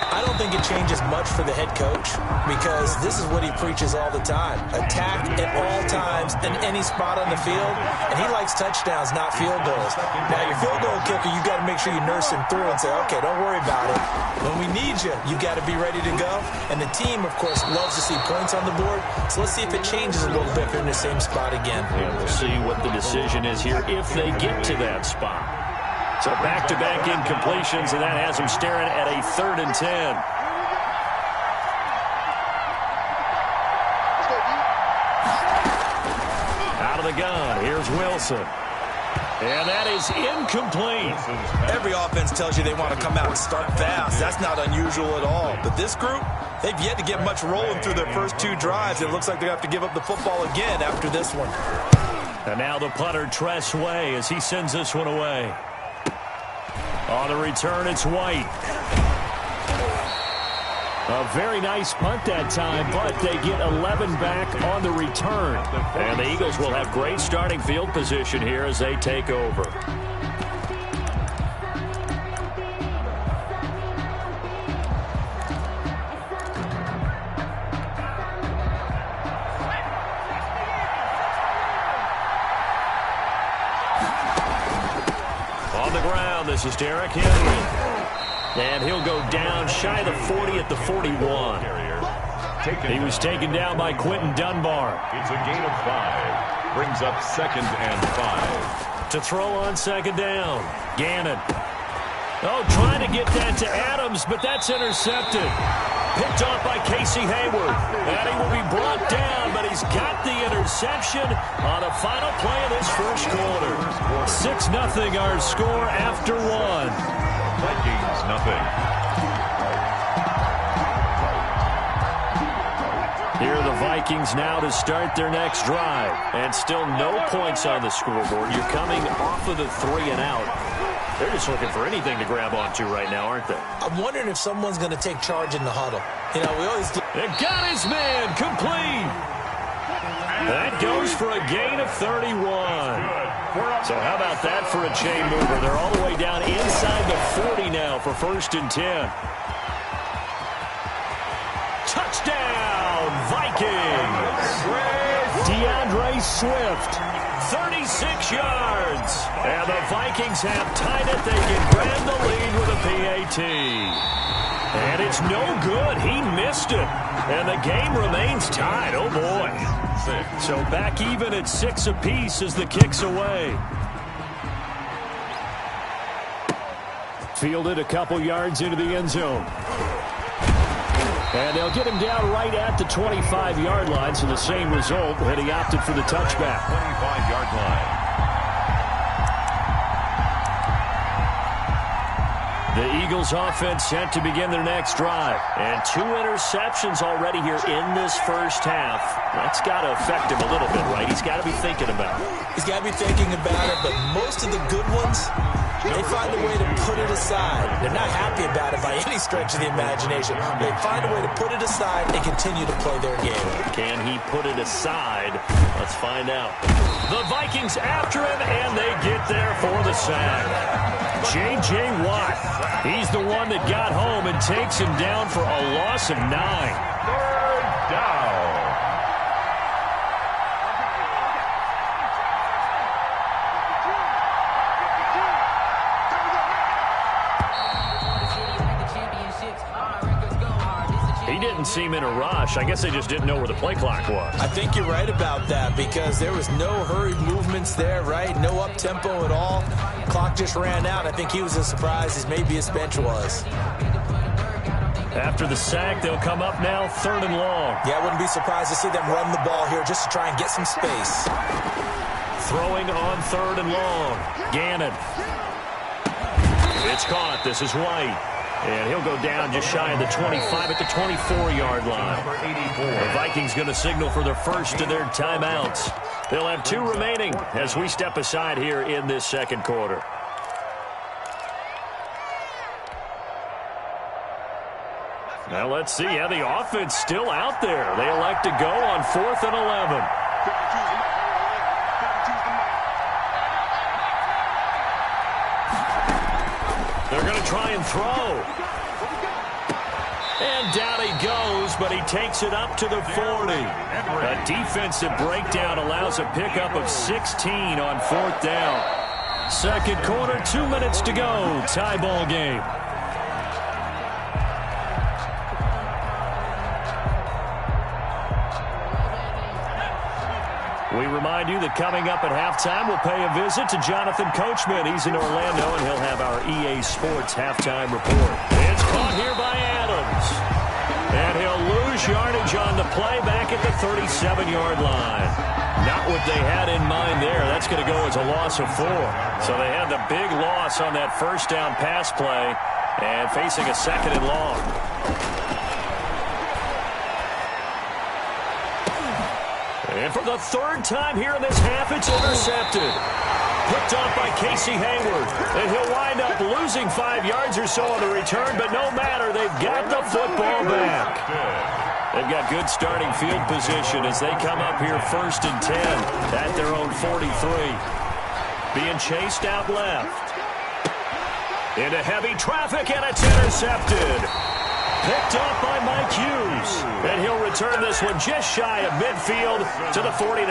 I don't think it changes much for the head coach, because this is what he preaches all the time. Attack at all times in any spot on the field, and he likes touchdowns, not field goals. Now, your field goal kicker, you got to make sure you nurse him through and say, okay, don't worry about it. When we need you, you got to be ready to go. And the team, of course, loves to see points on the board, so let's see if it changes a little bit if they're in the same spot again.
And we'll see what the decision is here if they get to that spot. So back-to-back incompletions, and that has them staring at a 3rd and 10. Out of the gun, here's Wilson. And that is incomplete.
Every offense tells you they want to come out and start fast. That's not unusual at all. But this group, they've yet to get much rolling through their first 2 drives. It looks like they have to give up the football again after this one.
And now the punter, Tress Way, as he sends this one away. On the return, it's White. A very nice punt that time, but they get 11 back on the return. And the Eagles will have great starting field position here as they take over. On the ground, this is Derrick Henry. And he'll go down shy of the 40 at the 41. He was taken down by Quentin Dunbar.
It's a gain of 5. Brings up 2nd and 5.
To throw on 2nd down. Gannon. Oh, trying to get that to Adams, but that's intercepted. Picked off by Casey Hayward. And he will be brought down, but he's got the interception on the final play of this first quarter. 6-0 our score after 1.
Vikings, nothing.
Here are the Vikings now to start their next drive. And still no points on the scoreboard. You're coming off of the 3 and out. They're just looking for anything to grab onto right now, aren't they?
I'm wondering if someone's going to take charge in the huddle. You know, we always do.
It got his man complete. That goes for a gain of 31. So how about that for a chain mover? They're all the way down inside the 40 now for 1st and 10. Touchdown, Vikings! DeAndre Swift, 36 yards. And the Vikings have tied it. They can grab the lead with a PAT. And it's no good. He missed it. And the game remains tied. Oh, boy. So back even at 6 apiece as the kick's away. Fielded a couple yards into the end zone. And they'll get him down right at the 25-yard line, so the same result, and he opted for the touchback.
25-yard line.
The Eagles offense set to begin their next drive. And 2 interceptions already here in this first half. That's got to affect him a little bit, right? He's got to be thinking about it.
He's got to be thinking about it, but most of the good ones, they find a way to put it aside. They're not happy about it by any stretch of the imagination. They find a way to put it aside and continue to play their game.
Can he put it aside? Let's find out. The Vikings after him, and they get there for the sack. J.J. Watt, he's the one that got home and takes him down for a loss of 9.
3rd down.
He didn't seem in a rush. I guess they just didn't know where the play clock was.
I think you're right about that because there was no hurried movements there, right? No up-tempo at all. Clock just ran out. I think he was as surprised as maybe his bench was.
After the sack, they'll come up now 3rd and long.
Yeah, I wouldn't be surprised to see them run the ball here just to try and get some space.
Throwing on 3rd and long. Gannon. It's caught. This is White. And he'll go down just shy of the 25 at the 24-yard line. The Vikings going to signal for their first of their timeouts. They'll have 2 remaining as we step aside here in this second quarter. Now let's see. Yeah, the offense still out there. They elect to go on 4th and 11. They're going to try and throw. And down he goes, but he takes it up to the 40. A defensive breakdown allows a pickup of 16 on 4th down. Second quarter, 2 minutes to go. Tie ball game. We remind you that coming up at halftime, we'll pay a visit to Jonathan Coachman. He's in Orlando, and he'll have our EA Sports halftime report. It's caught here by Adams. And he'll lose yardage on the play back at the 37-yard line. Not what they had in mind there. That's going to go as a loss of 4. So they had the big loss on that first down pass play and facing a second and long. And for the third time here in this half, it's intercepted. Picked off by Casey Hayward. And he'll wind up losing 5 yards or so on the return, but no matter, they've got the football back. They've got good starting field position as they come up here 1st and 10 at their own 43. Being chased out left. Into heavy traffic, and it's intercepted. Picked off by Mike Hughes. And he'll return this one just shy of midfield to the 49.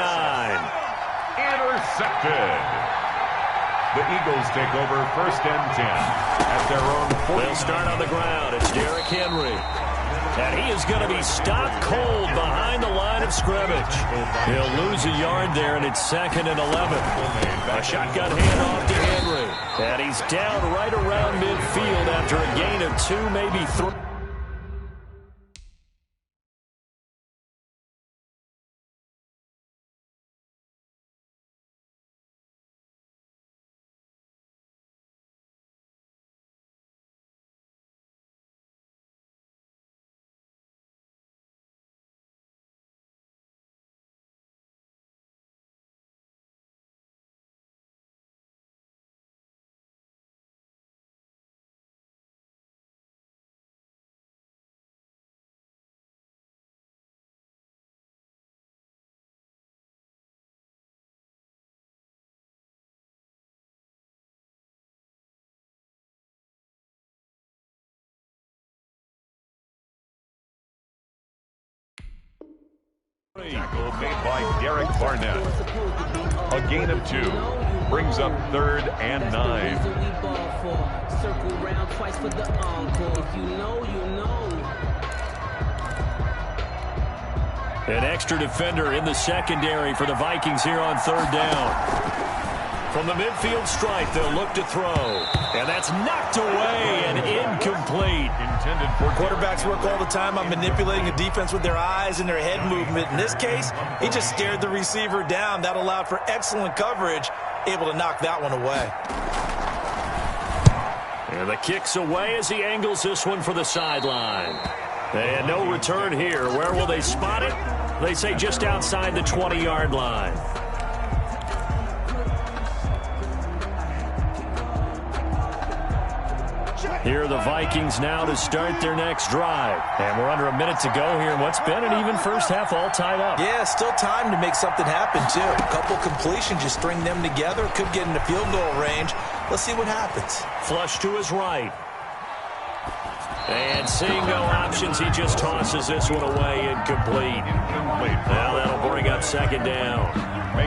Intercepted. The Eagles take over 1st and 10 at their own 40.
They'll start on the ground. It's Derrick Henry. And he is going to be stopped cold behind the line of scrimmage. He'll lose a yard there, and it's 2nd and 11. A shotgun handoff to Henry. And he's down right around midfield after a gain of 2, maybe 3.
Tackle made by Derek Barnett. A gain of 2 brings up 3rd and 9.
Circle round twice for the encore. If you know, you know.
An extra defender in the secondary for the Vikings here on 3rd down. From the midfield stripe, they'll look to throw. And that's knocked away and incomplete.
Intended for
Quarterbacks work all the time on manipulating a defense with their eyes and their head movement. In this case, he just stared the receiver down. That allowed for excellent coverage, able to knock that one away.
And the kick's away as he angles this one for the sideline. And no return here. Where will they spot it? They say just outside the 20-yard line. Here are the Vikings now to start their next drive. And we're under a minute to go here in what's been an even first half all tied up.
Yeah, still time to make something happen, too. A couple completions, just string them together. Could get into field goal range. Let's see what happens.
Flush to his right. And seeing no options, he just tosses this one away incomplete. Now that'll bring up 2nd down.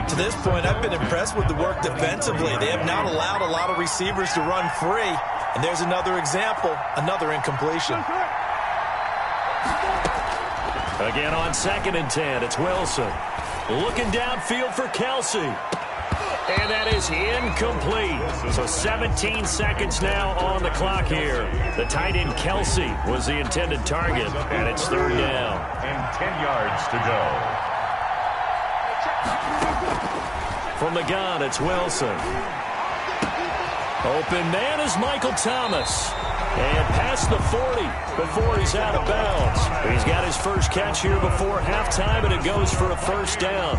To this point, I've been impressed with the work defensively. They have not allowed a lot of receivers to run free. And there's another example, another incompletion.
Again on 2nd and 10, it's Wilson. Looking downfield for Kelsey. And that is incomplete. So 17 seconds now on the clock here. The tight end Kelsey was the intended target, and it's 3rd down.
And 10 yards to go.
From the gun, it's Wilson. Open man is Michael Thomas. And past the 40 before he's out of bounds. He's got his first catch here before halftime, and it goes for a 1st down.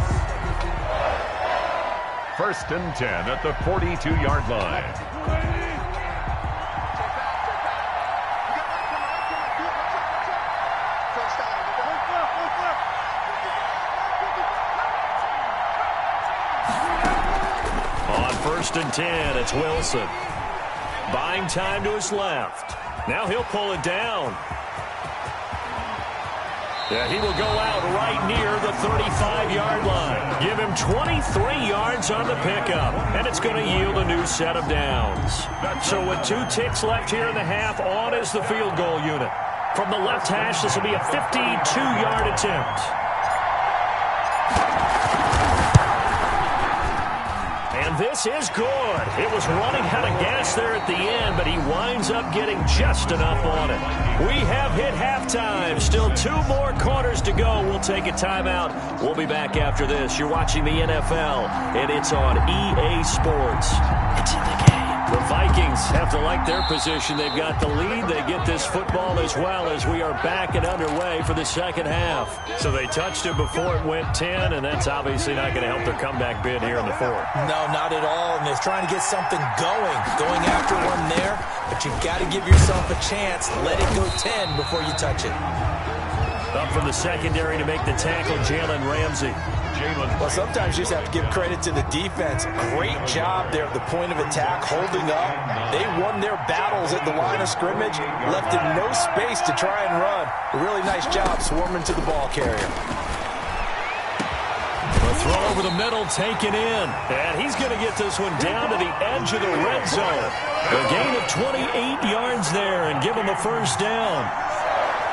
1st and 10 at the 42-yard line.
On 1st and 10, it's Wilson. Buying time to his left. Now he'll pull it down. Yeah, he will go out right near the 35-yard line. Give him 23 yards on the pickup, and it's going to yield a new set of downs. So with 2 ticks left here in the half, on is the field goal unit. From the left hash, this will be a 52-yard attempt. And this is good. It was running out of gas there at the end, but he winds up getting just enough on it. We have hit halftime. Still 2 more quarters to go. We'll take a timeout. We'll be back after this. You're watching the NFL, and it's on EA Sports. It's in the game. The Vikings have to like their position. They've got the lead. They get this football as well as we are back and underway for the second half. So they touched it before it went 10, and that's obviously not going to help their comeback bid here in the fourth.
No, not at all. And they're trying to get something going after one there. But you've got to give yourself a chance. Let it go 10 before you touch it.
Up from the secondary to make the tackle, Jalen Ramsey.
Well, sometimes you just have to give credit to the defense. Great job there at the point of attack, holding up. They won their battles at the line of scrimmage, left in no space to try and run. A really nice job swarming to the ball carrier.
A throw over the middle, taken in. And he's going to get this one down to the edge of the red zone. A gain of 28 yards there and give him a first down.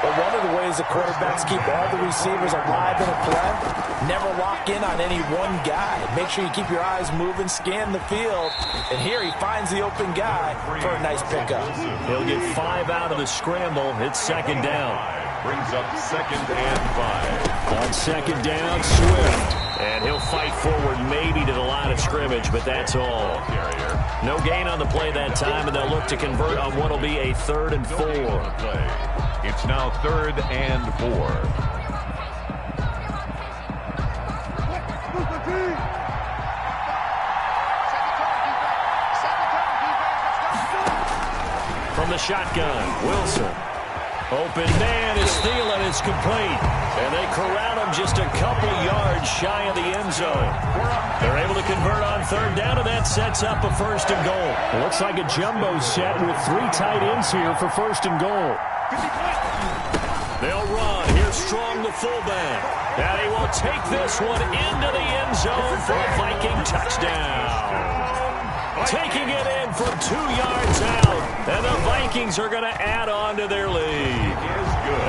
But one of the ways the quarterbacks keep all the receivers alive in a play, never lock in on any one guy. Make sure you keep your eyes moving, scan the field. And here he finds the open guy for a nice pickup.
He'll get 5 out of the scramble. It's second down.
Brings up 2nd and 5.
On second down, Swift. And he'll fight forward maybe to the line of scrimmage, but that's all. No gain on the play that time, and they'll look to convert on what will be a 3rd and 4.
It's now 3rd and 4.
From the shotgun, Wilson. Open man is Thielen. It's complete. And they corral him just a couple yards shy of the end zone. They're able to convert on 3rd down, and that sets up a 1st and goal. It looks like a jumbo set with 3 tight ends here for 1st and goal. They'll run. Here's Strong, the fullback. And he will take this one into the end zone for a Viking touchdown. Taking it in from 2 yards out. And the Vikings are going to add on to their lead.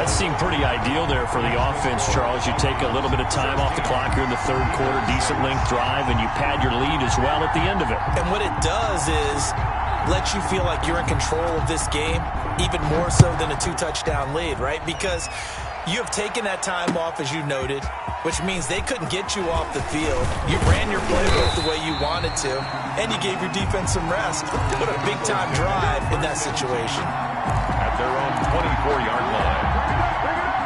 That seemed pretty ideal there for the offense, Charles. You take a little bit of time off the clock here in the 3rd quarter, decent length drive, and you pad your lead as well at the end of it.
And what it does is let you feel like you're in control of this game, even more so than a 2-touchdown lead, right? Because you have taken that time off, as you noted, which means they couldn't get you off the field. You ran your playbook the way you wanted to, and you gave your defense some rest. What a big-time drive in that situation.
At their own 24-yard line.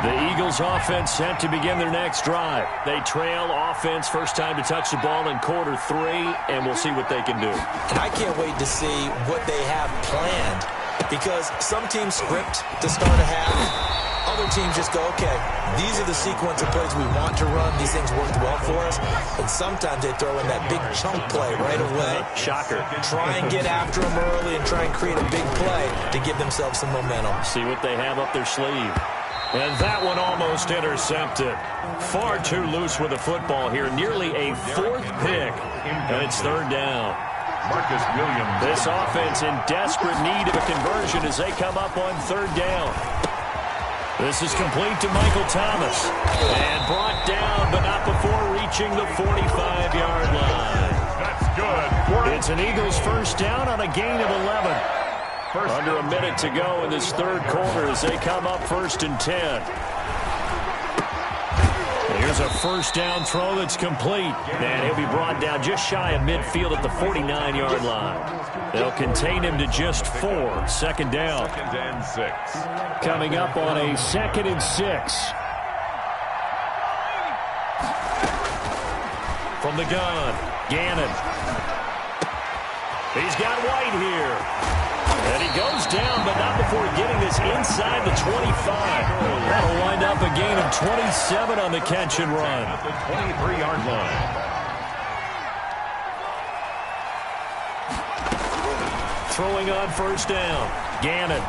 The Eagles offense set to begin their next drive. They trail offense, first time to touch the ball in quarter 3, and we'll see what they can do.
And I can't wait to see what they have planned, because some teams script to start a half. Other teams just go, okay, these are the sequence of plays we want to run. These things worked well for us. And sometimes they throw in that big chunk play right away.
Shocker.
Try and get after them early and try and create a big play to give themselves some momentum.
See what they have up their sleeve. And that one almost intercepted. Far too loose with the football here. Nearly a 4th pick. And it's 3rd down.
Marcus Williams.
This offense in desperate need of a conversion as they come up on 3rd down. This is complete to Michael Thomas. And brought down, but not before reaching the 45-yard line.
That's good.
It's an Eagles first down on a gain of 11. Under a minute to go in this 3rd quarter as they come up 1st and 10. Here's a first down throw that's complete. And he'll be brought down just shy of midfield at the 49-yard line. They'll contain him to just 4. 2nd down.
2nd and 6.
Coming up on a 2nd and 6. From the gun, Gannon. He's got White here. And he goes down, but not before getting this inside the 25. That'll wind up a gain of 27 on the catch and run.
At the 23-yard line.
Throwing on first down, Gannon.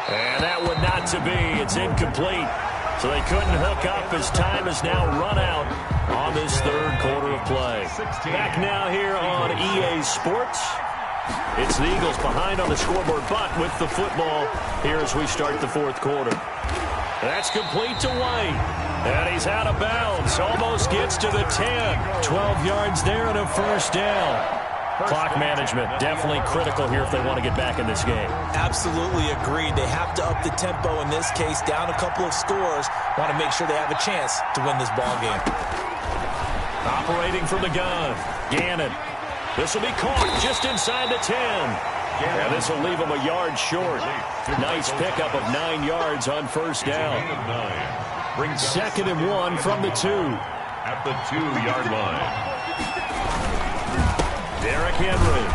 And that one not to be. It's incomplete. So they couldn't hook up as time has now run out on this 3rd quarter of play. Back now here on EA Sports. It's the Eagles behind on the scoreboard, but with the football here as we start the 4th quarter. That's complete to White. And he's out of bounds. Almost gets to the 10. 12 yards there and a first down. Clock management definitely critical here if they want to get back in this game.
Absolutely agreed. They have to up the tempo in this case. Down a couple of scores. Want to make sure they have a chance to win this ball game.
Operating from the gun. Gannon. This will be caught just inside the 10. And this will leave him a yard short. Nice pickup of 9 yards on first down. 2nd and 1 from the 2.
At the 2-yard line.
Derrick Henry.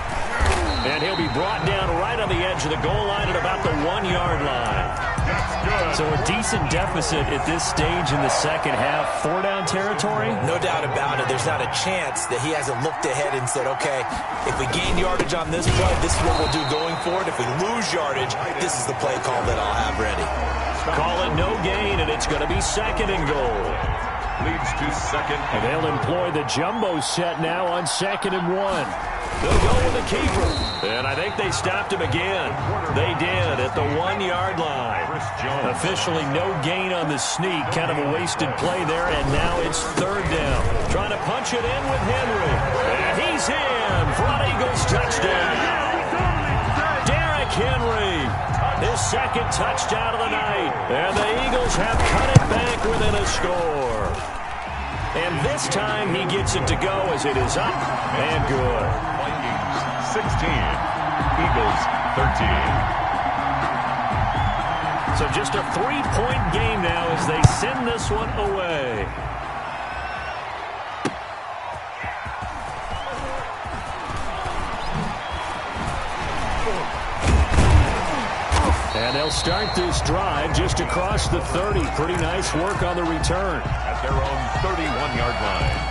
And he'll be brought down right on the edge of the goal line at about the 1-yard line. So a decent deficit at this stage in the second half. 4-down territory?
No doubt about it. There's not a chance that he hasn't looked ahead and said, okay, if we gain yardage on this play, this is what we'll do going forward. If we lose yardage, this is the play call that I'll have ready.
Call it no gain, and it's going to be 2nd and goal.
Leads to 2nd.
And they'll employ the jumbo set now on 2nd and 1. They'll go with the keeper. And I think they stopped him again. They did at the 1-yard line. Officially no gain on the sneak. Kind of a wasted play there. And now it's 3rd down. Trying to punch it in with Henry. And he's in for an Eagles touchdown. Derrick Henry. His 2nd touchdown of the night. And the Eagles have cut it back within a score. And this time he gets it to go as it is up and good.
Vikings 16, Eagles 13.
So just a 3-point game now as they send this one away. And they'll start this drive just across the 30. Pretty nice work on the return.
At their own 31-yard line.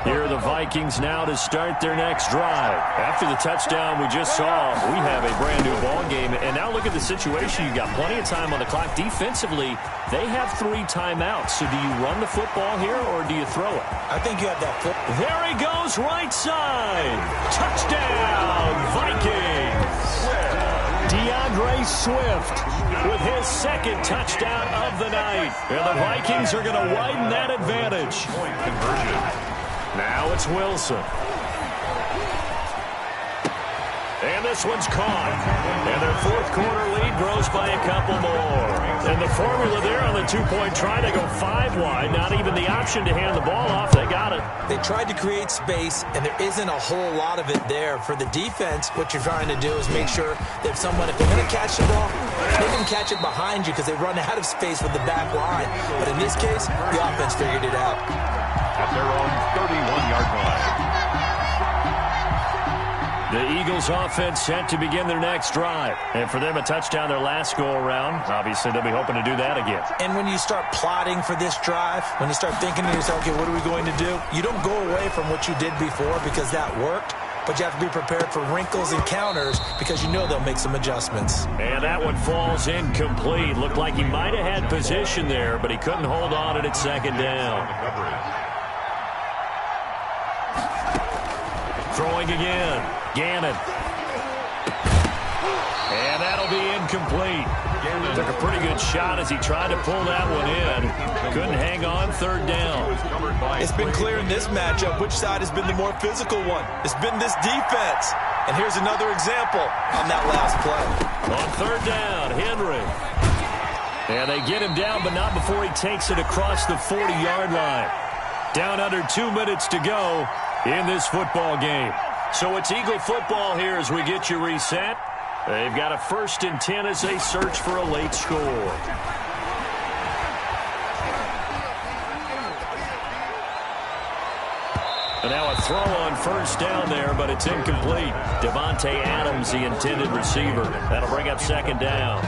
Here are the Vikings now to start their next drive. After the touchdown we just saw, we have a brand new ball game. And now look at the situation. You've got plenty of time on the clock. Defensively, they have 3 timeouts. So do you run the football here or do you throw it?
I think you have that foot.
There he goes, right side. Touchdown, Vikings. DeAndre Swift with his 2nd touchdown of the night. And the Vikings are going to widen that advantage.
Point conversion.
Now it's Wilson. And this one's caught. And their 4th quarter lead grows by a couple more. And the formula there on the 2-point try to go 5 wide. Not even the option to hand the ball off. They got it.
They tried to create space, and there isn't a whole lot of it there. For the defense, what you're trying to do is make sure that if they're going to catch the ball, they can catch it behind you because they run out of space with the back line. But in this case, the offense figured it out.
At their own 31-yard line.
The Eagles offense set to begin their next drive. And for them, a touchdown their last go-around. Obviously, they'll be hoping to do that again.
And when you start plotting for this drive, when you start thinking to yourself, okay, what are we going to do? You don't go away from what you did before because that worked. But you have to be prepared for wrinkles and counters because you know they'll make some adjustments.
And that one falls incomplete. Looked like he might have had position there, but he couldn't hold on at 2nd down. Throwing again. Gannon. And that'll be incomplete. Took a pretty good shot as he tried to pull that one in. Couldn't hang on 3rd down.
It's been clear in this matchup which side has been the more physical one. It's been this defense. And here's another example on that last play.
On 3rd down, Henry. And they get him down, but not before he takes it across the 40-yard line. Down under 2 minutes to go in this football game. So it's Eagle football here as we get you reset. They've got a 1st and 10 as they search for a late score. And now a throw on 1st down there, but it's incomplete. Devontae Adams, the intended receiver. That'll bring up 2nd down.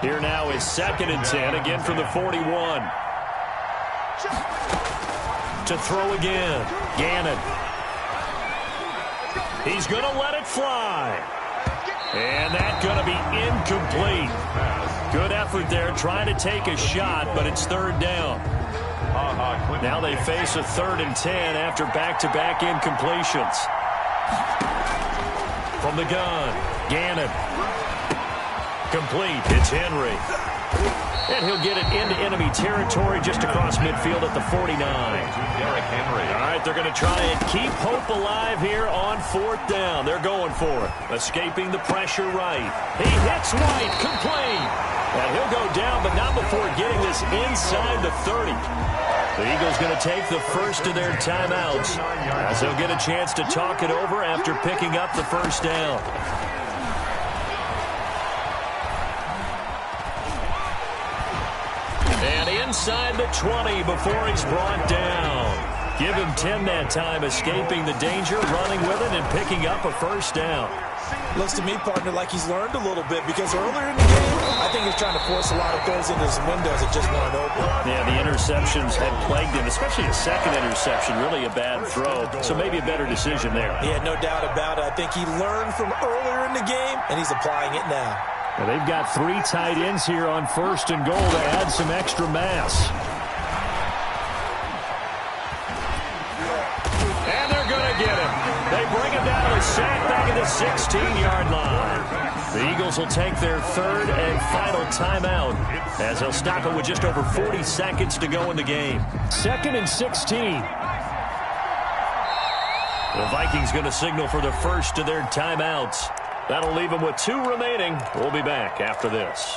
Here now is 2nd and 10, again from the 41. To throw again, Gannon. He's going to let it fly. And that's going to be incomplete. Good effort there trying to take a shot, but it's 3rd down. Now they face a 3rd and 10 after back-to-back incompletions. From the gun, Gannon. Complete. It's Henry. And he'll get it into enemy territory just across midfield at the 49.
Derrick Henry.
All right, they're going to try and keep hope alive here on 4th down. They're going for it. Escaping the pressure right. He hits White. Complete. And he'll go down, but not before getting this inside the 30. The Eagles going to take the first of their timeouts as they'll get a chance to talk it over after picking up the first down. And inside the 20 before he's brought down. Give him 10 that time, escaping the danger, running with it, and picking up a first down.
Looks to me, partner, like he's learned a little bit because earlier in the game, I think he's trying to force a lot of throws into his windows that just weren't open.
Yeah, the interceptions had plagued him, especially a second interception, really a bad throw. So maybe a better decision there.
Yeah, no doubt about it. I think he learned from earlier in the game, and he's applying it now.
Now, they've got 3 tight ends here on 1st and goal to add some extra mass. And they're going to get him. They bring him down to a sack back at the 16-yard line. The Eagles will take their 3rd and final timeout as they'll stop it with just over 40 seconds to go in the game. 2nd and 16. The Vikings going to signal for the first of their timeouts. That'll leave them with 2 remaining. We'll be back after this.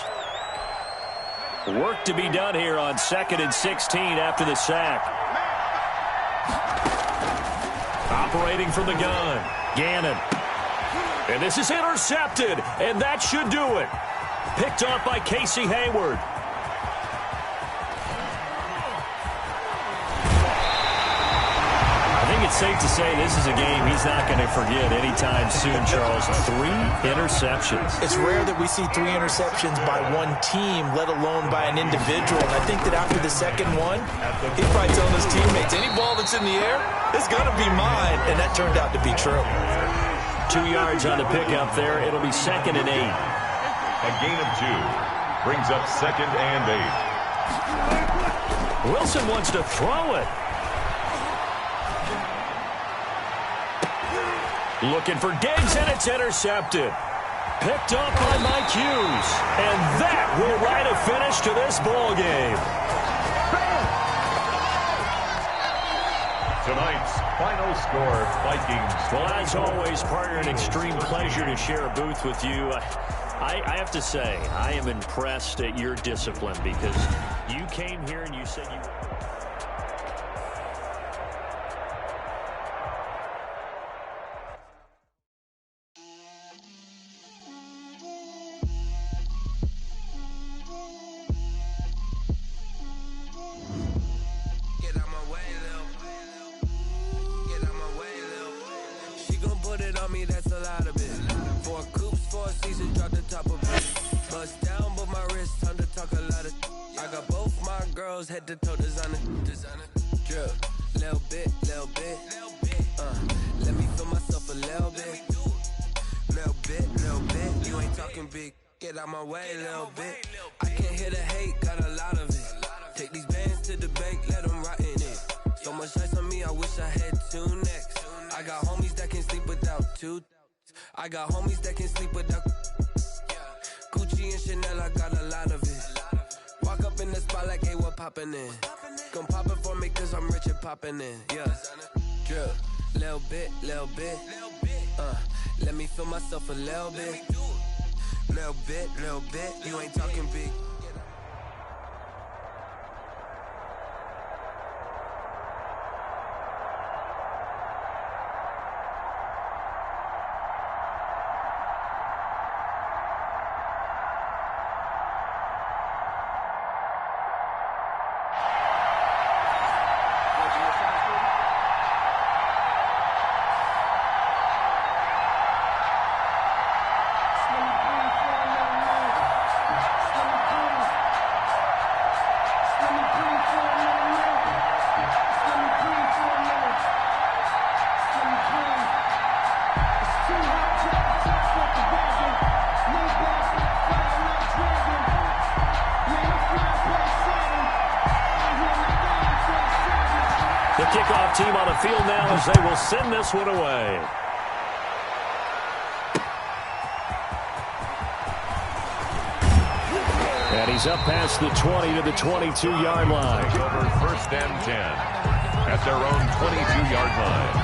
Work to be done here on 2nd and 16 after the sack. Operating from the gun, Gannon. And this is intercepted, and that should do it. Picked off by Casey Hayward. I think it's safe to say this is a game he's not going to forget anytime soon, Charles. 3 interceptions.
It's rare that we see 3 interceptions by one team, let alone by an individual. And I think that after the second one, he's probably telling his teammates, any ball that's in the air, it's going to be mine. And that turned out to be true.
2 yards on the pickup there. It'll be 2nd and 8.
A gain of 2 brings up 2nd and
8. Wilson wants to throw it. Looking for Diggs, and it's intercepted. Picked up by Mike Hughes. And that will write a finish to this ball game.
Tonight's final score, Vikings.
Well, as always, partner, an extreme pleasure to share a booth with you. I have to say, I am impressed at your discipline because you came here and you said you...
Head to toe designer, drip, little bit, let me feel myself a little bit, you ain't talking big, get out my way, little bit, I can't hear the hate, got a lot of it, take these bands to the bank, let them rot in it, so much ice on me, I wish I had 2 necks, I got homies that can sleep without 2, I got homies that can sleep without, Gucci and Chanel, I got a lot of it. Walk up in the spot like, hey, what poppin' in? Come pop it for me, cause I'm rich and poppin' in. Yeah. Drip. Little bit. Let me feel myself a little bit. Little bit. You ain't talking big.
The kickoff team on the field now as they will send this one away. And he's up past the 20 to the 22-yard line.
Over 1st and 10 at their own 22-yard line.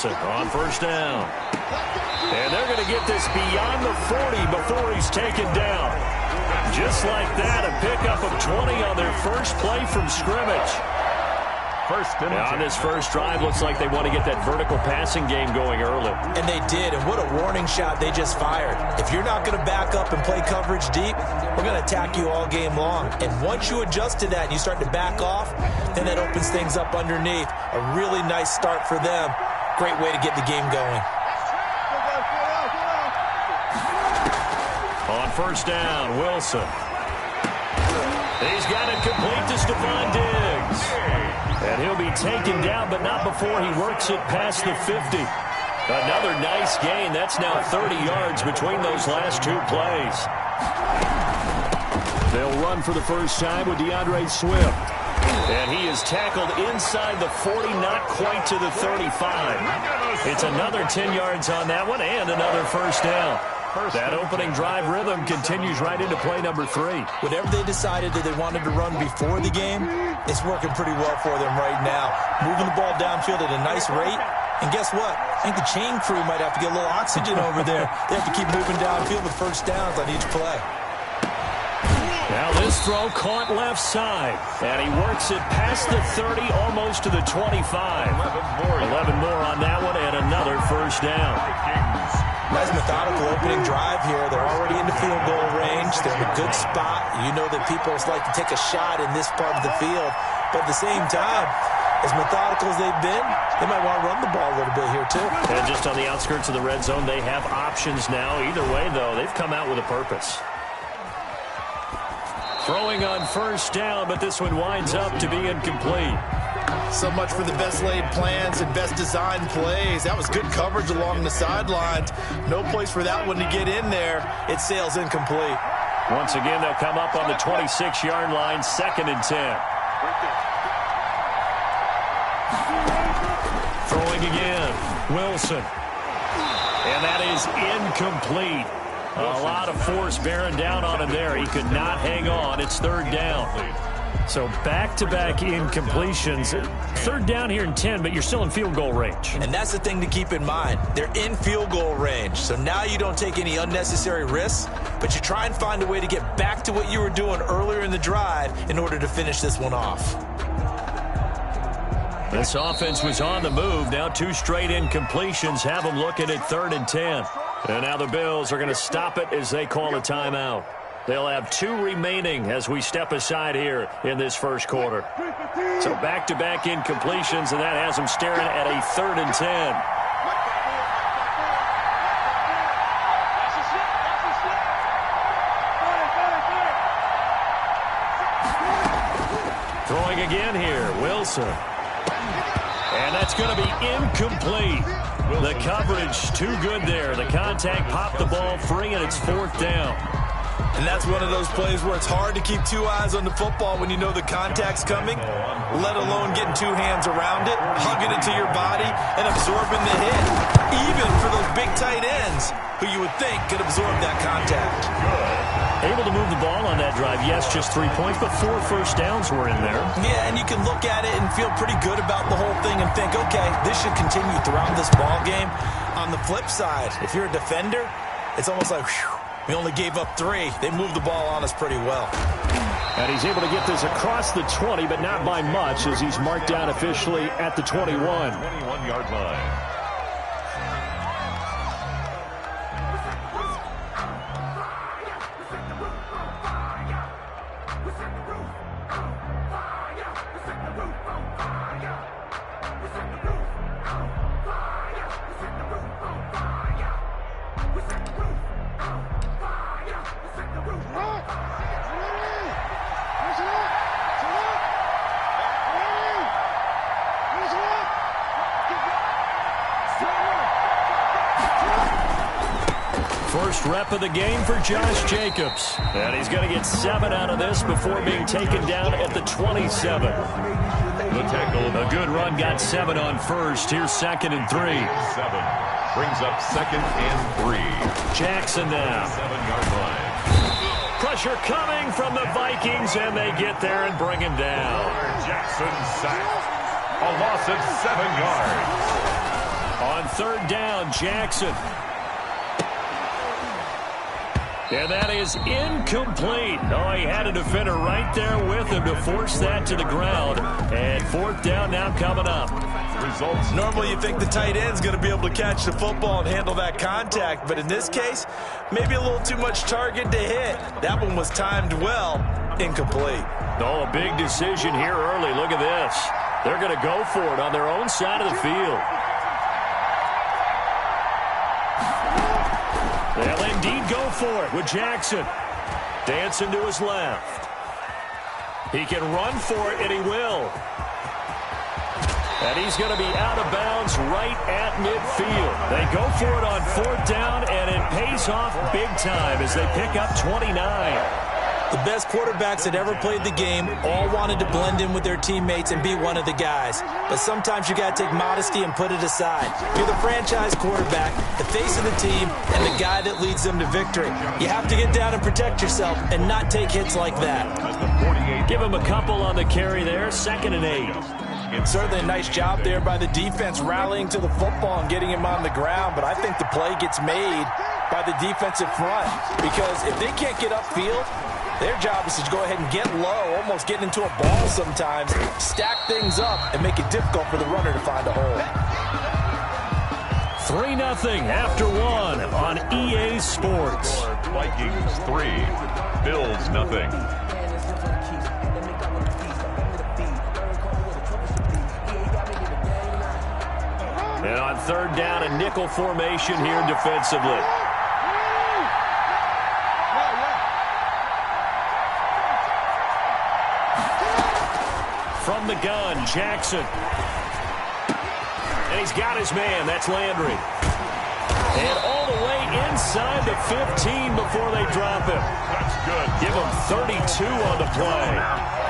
On 1st down. And they're going to get this beyond the 40 before he's taken down. Just like that, a pickup of 20 on their first play from scrimmage. On this first drive, looks like they want to get that vertical passing game going early.
And they did, and what a warning shot they just fired. If you're not going to back up and play coverage deep, we're going to attack you all game long. And once you adjust to that and you start to back off, then that opens things up underneath. A really nice start for them. Great way to get the game going.
On 1st down, Wilson. He's got it complete to Stephon Diggs. And he'll be taken down, but not before he works it past the 50. Another nice gain. That's now 30 yards between those last two plays. They'll run for the first time with DeAndre Swift. And he is tackled inside the 40, not quite to the 35. It's another 10 yards on that one and another first down. That opening drive rhythm continues right into play number 3.
Whatever they decided that they wanted to run before the game, it's working pretty well for them right now. Moving the ball downfield at a nice rate. And guess what? I think the chain crew might have to get a little oxygen over there. They have to keep moving downfield with first downs on each play.
Now this throw caught left side. And he works it past the 30, almost to the 25. 11 more on that one, and another first down.
Nice methodical opening drive here. They're already into field goal range. They're in a good spot. You know that people like to take a shot in this part of the field. But at the same time, as methodical as they've been, they might want to run the ball a little bit here too.
And just on the outskirts of the red zone, they have options now. Either way, though, they've come out with a purpose. Throwing on first down, but this one winds up to be incomplete.
So much for the best laid plans and best designed plays. That was good coverage along the sidelines. No place for that one to get in there. It sails incomplete.
Once again, they'll come up on the 26-yard line, 2nd and 10. Throwing again, Wilson. And that is incomplete. A lot of force bearing down on him there. He could not hang on. It's 3rd down. So back-to-back incompletions. 3rd down here in 10, but you're still in field goal range.
And that's the thing to keep in mind. They're in field goal range. So now you don't take any unnecessary risks, but you try and find a way to get back to what you were doing earlier in the drive in order to finish this one off.
This offense was on the move. Now 2 straight incompletions have them looking at 3rd and 10. And now the Bills are going to stop it as they call a timeout. They'll have 2 remaining as we step aside here in this first quarter. So back-to-back incompletions, and that has them staring at a 3rd and 10. Throwing again here, Wilson. And that's going to be incomplete. The coverage too good there. The contact popped the ball free, and it's 4th down.
And that's one of those plays where it's hard to keep 2 eyes on the football when you know the contact's coming, let alone getting 2 hands around it, hugging it to your body, and absorbing the hit. Even for those big tight ends who you would think could absorb that contact.
Able to move the ball on that drive. Yes, just 3 points, but 4 first downs were in there.
Yeah, and you can look at it and feel pretty good about the whole thing and think, okay, this should continue throughout this ball game. On the flip side, if you're a defender, it's almost like, whew, we only gave up 3. They moved the ball on us pretty well.
And he's able to get this across the 20, but not by much, as he's marked down officially at the 21.
21-yard line.
First rep of the game for Josh Jacobs. And he's going to get 7 out of this before being taken down at the 27.
The tackle.
A good run got 7 on first. Here's 2nd and 3.
7 brings up 2nd and 3.
Jackson now.
7-yard line.
Pressure coming from the Vikings, and they get there and bring him down.
Jackson sacked. A loss of 7 yards.
On 3rd down, Jackson. And that is incomplete. Oh, he had a defender right there with him to force that to the ground. And 4th down now coming up.
Results.
Normally you think the tight end's going to be able to catch the football and handle that contact, but in this case, maybe a little too much target to hit. That one was timed well. Incomplete.
Oh, a big decision here early. Look at this. They're going to go for it on their own side of the field. They'll indeed go for it with Jackson. Dancing to his left. He can run for it, and he will. And he's going to be out of bounds right at midfield. They go for it on 4th down, and it pays off big time as they pick up 29.
The best quarterbacks that ever played the game all wanted to blend in with their teammates and be one of the guys. But sometimes you got to take modesty and put it aside. You're the franchise quarterback, the face of the team, and the guy that leads them to victory. You have to get down and protect yourself and not take hits like that.
Give him a couple on the carry there, 2nd and 8.
It's certainly a nice job there by the defense rallying to the football and getting him on the ground, but I think the play gets made by the defensive front because if they can't get upfield, their job is to go ahead and get low, almost get into a ball sometimes, stack things up, and make it difficult for the runner to find a hole.
3-0 after 1 on EA Sports.
Vikings 3, Bills nothing.
And on 3rd down, a nickel formation here defensively. From the gun, Jackson. And he's got his man. That's Landry. And all the way inside the 15 before they drop him.
That's good.
Give him 32 on the play.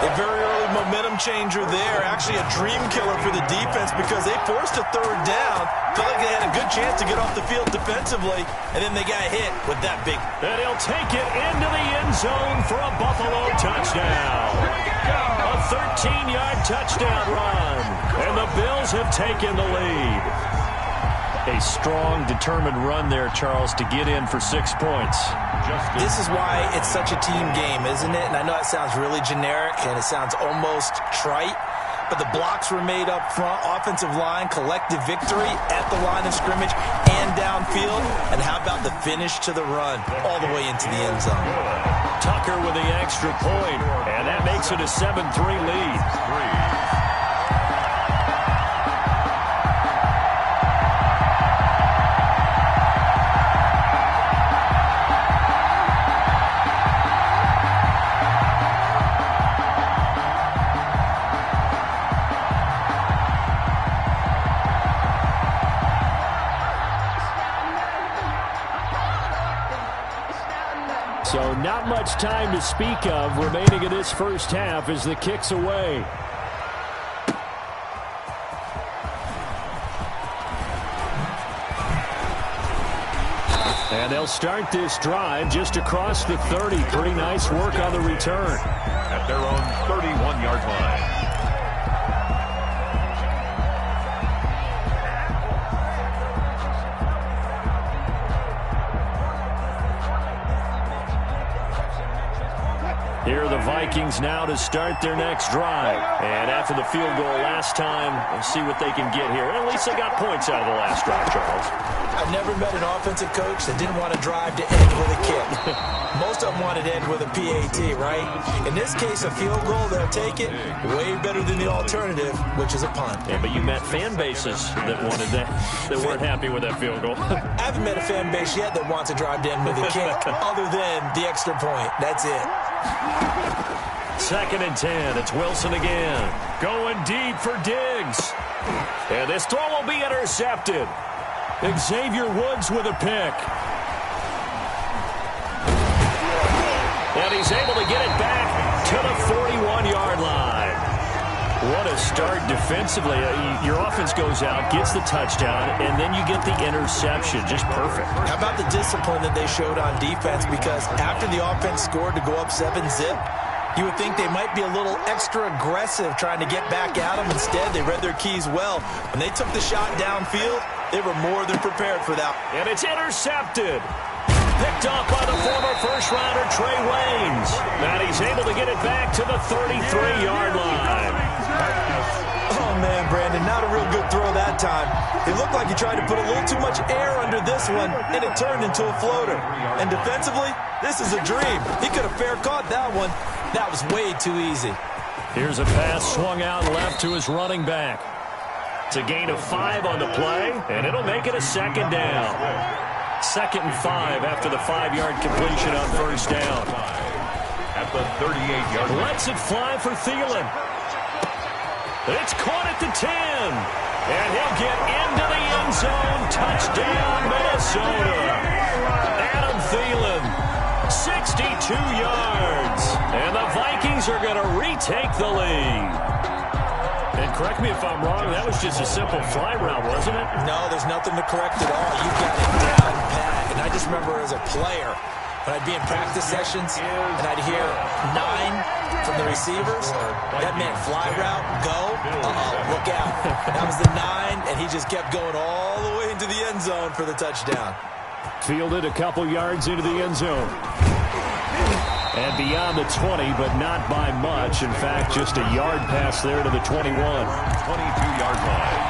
A very early momentum changer there. Actually a dream killer for the defense because they forced a 3rd down. Felt like they had a good chance to get off the field defensively, and then they got hit with that big.
And he'll take it into the end zone for a Buffalo touchdown. A 13-yard touchdown run. And the Bills have taken the lead. A strong, determined run there, Charles, to get in for 6 points.
This is why it's such a team game, isn't it? And I know that sounds really generic, and it sounds almost trite, but the blocks were made up front, offensive line, collective victory at the line of scrimmage and downfield. And how about the finish to the run all the way into the end zone?
Tucker with the extra point, and that makes it a 7-3 lead. So not much time to speak of remaining in this first half as the kick's away. And they'll start this drive just across the 30. Pretty nice work on the return.
At their own 31-yard line.
Here are the Vikings now to start their next drive. And after the field goal last time, we'll see what they can get here. At least they got points out of the last drive, Charles.
I've never met an offensive coach that didn't want to drive to end with a kick. Most of them wanted to end with a PAT, right? In this case, a field goal, they'll take it way better than the alternative, which is a punt.
Yeah, but you met fan bases that wanted that, that weren't happy with that field goal.
I haven't met a fan base yet that wants to drive to end with a kick other than the extra point. That's it.
2nd and 10. It's Wilson again. Going deep for Diggs. And this throw will be intercepted. Xavier Woods with a pick. he's able to get it back to the 41-yard line. What a start defensively. Your offense goes out, gets the touchdown, and then you get the interception. Just perfect.
How about the discipline that they showed on defense? Because after the offense scored to go up 7-zip, you would think they might be a little extra aggressive trying to get back at them. Instead, they read their keys well. When they took the shot downfield, they were more than prepared for that.
And it's intercepted. Picked off by the former first-rounder Trey Waynes. And he's able to get it back to the 33-yard line.
Oh, man, Brandon, not a real good throw that time. It looked like he tried to put a little too much air under this one, and it turned into a floater. And defensively, this is a dream. He could have fair caught that one. That was way too easy.
Here's a pass swung out left to his running back. It's a gain of 5 on the play, and it'll make it a second down. 2nd and 5 after the 5-yard completion on first down.
At the 38-yard line.
Lets it fly for Thielen. It's caught at the 10. And he'll get into the end zone. Touchdown, Minnesota. Adam Thielen, 62 yards. And the Vikings are going to retake the lead. And correct me if I'm wrong, that was just a simple fly route, wasn't it?
No, there's nothing to correct at all. You got it down pat. And I just remember as a player, when I'd be in practice sessions and I'd hear 9 from the receivers, that meant fly route, go, look out. That was the 9, and he just kept going all the way into the end zone for the touchdown.
Fielded a couple yards into the end zone. And beyond the 20, but not by much. In fact, just a yard pass there to the 21.
22-yard line.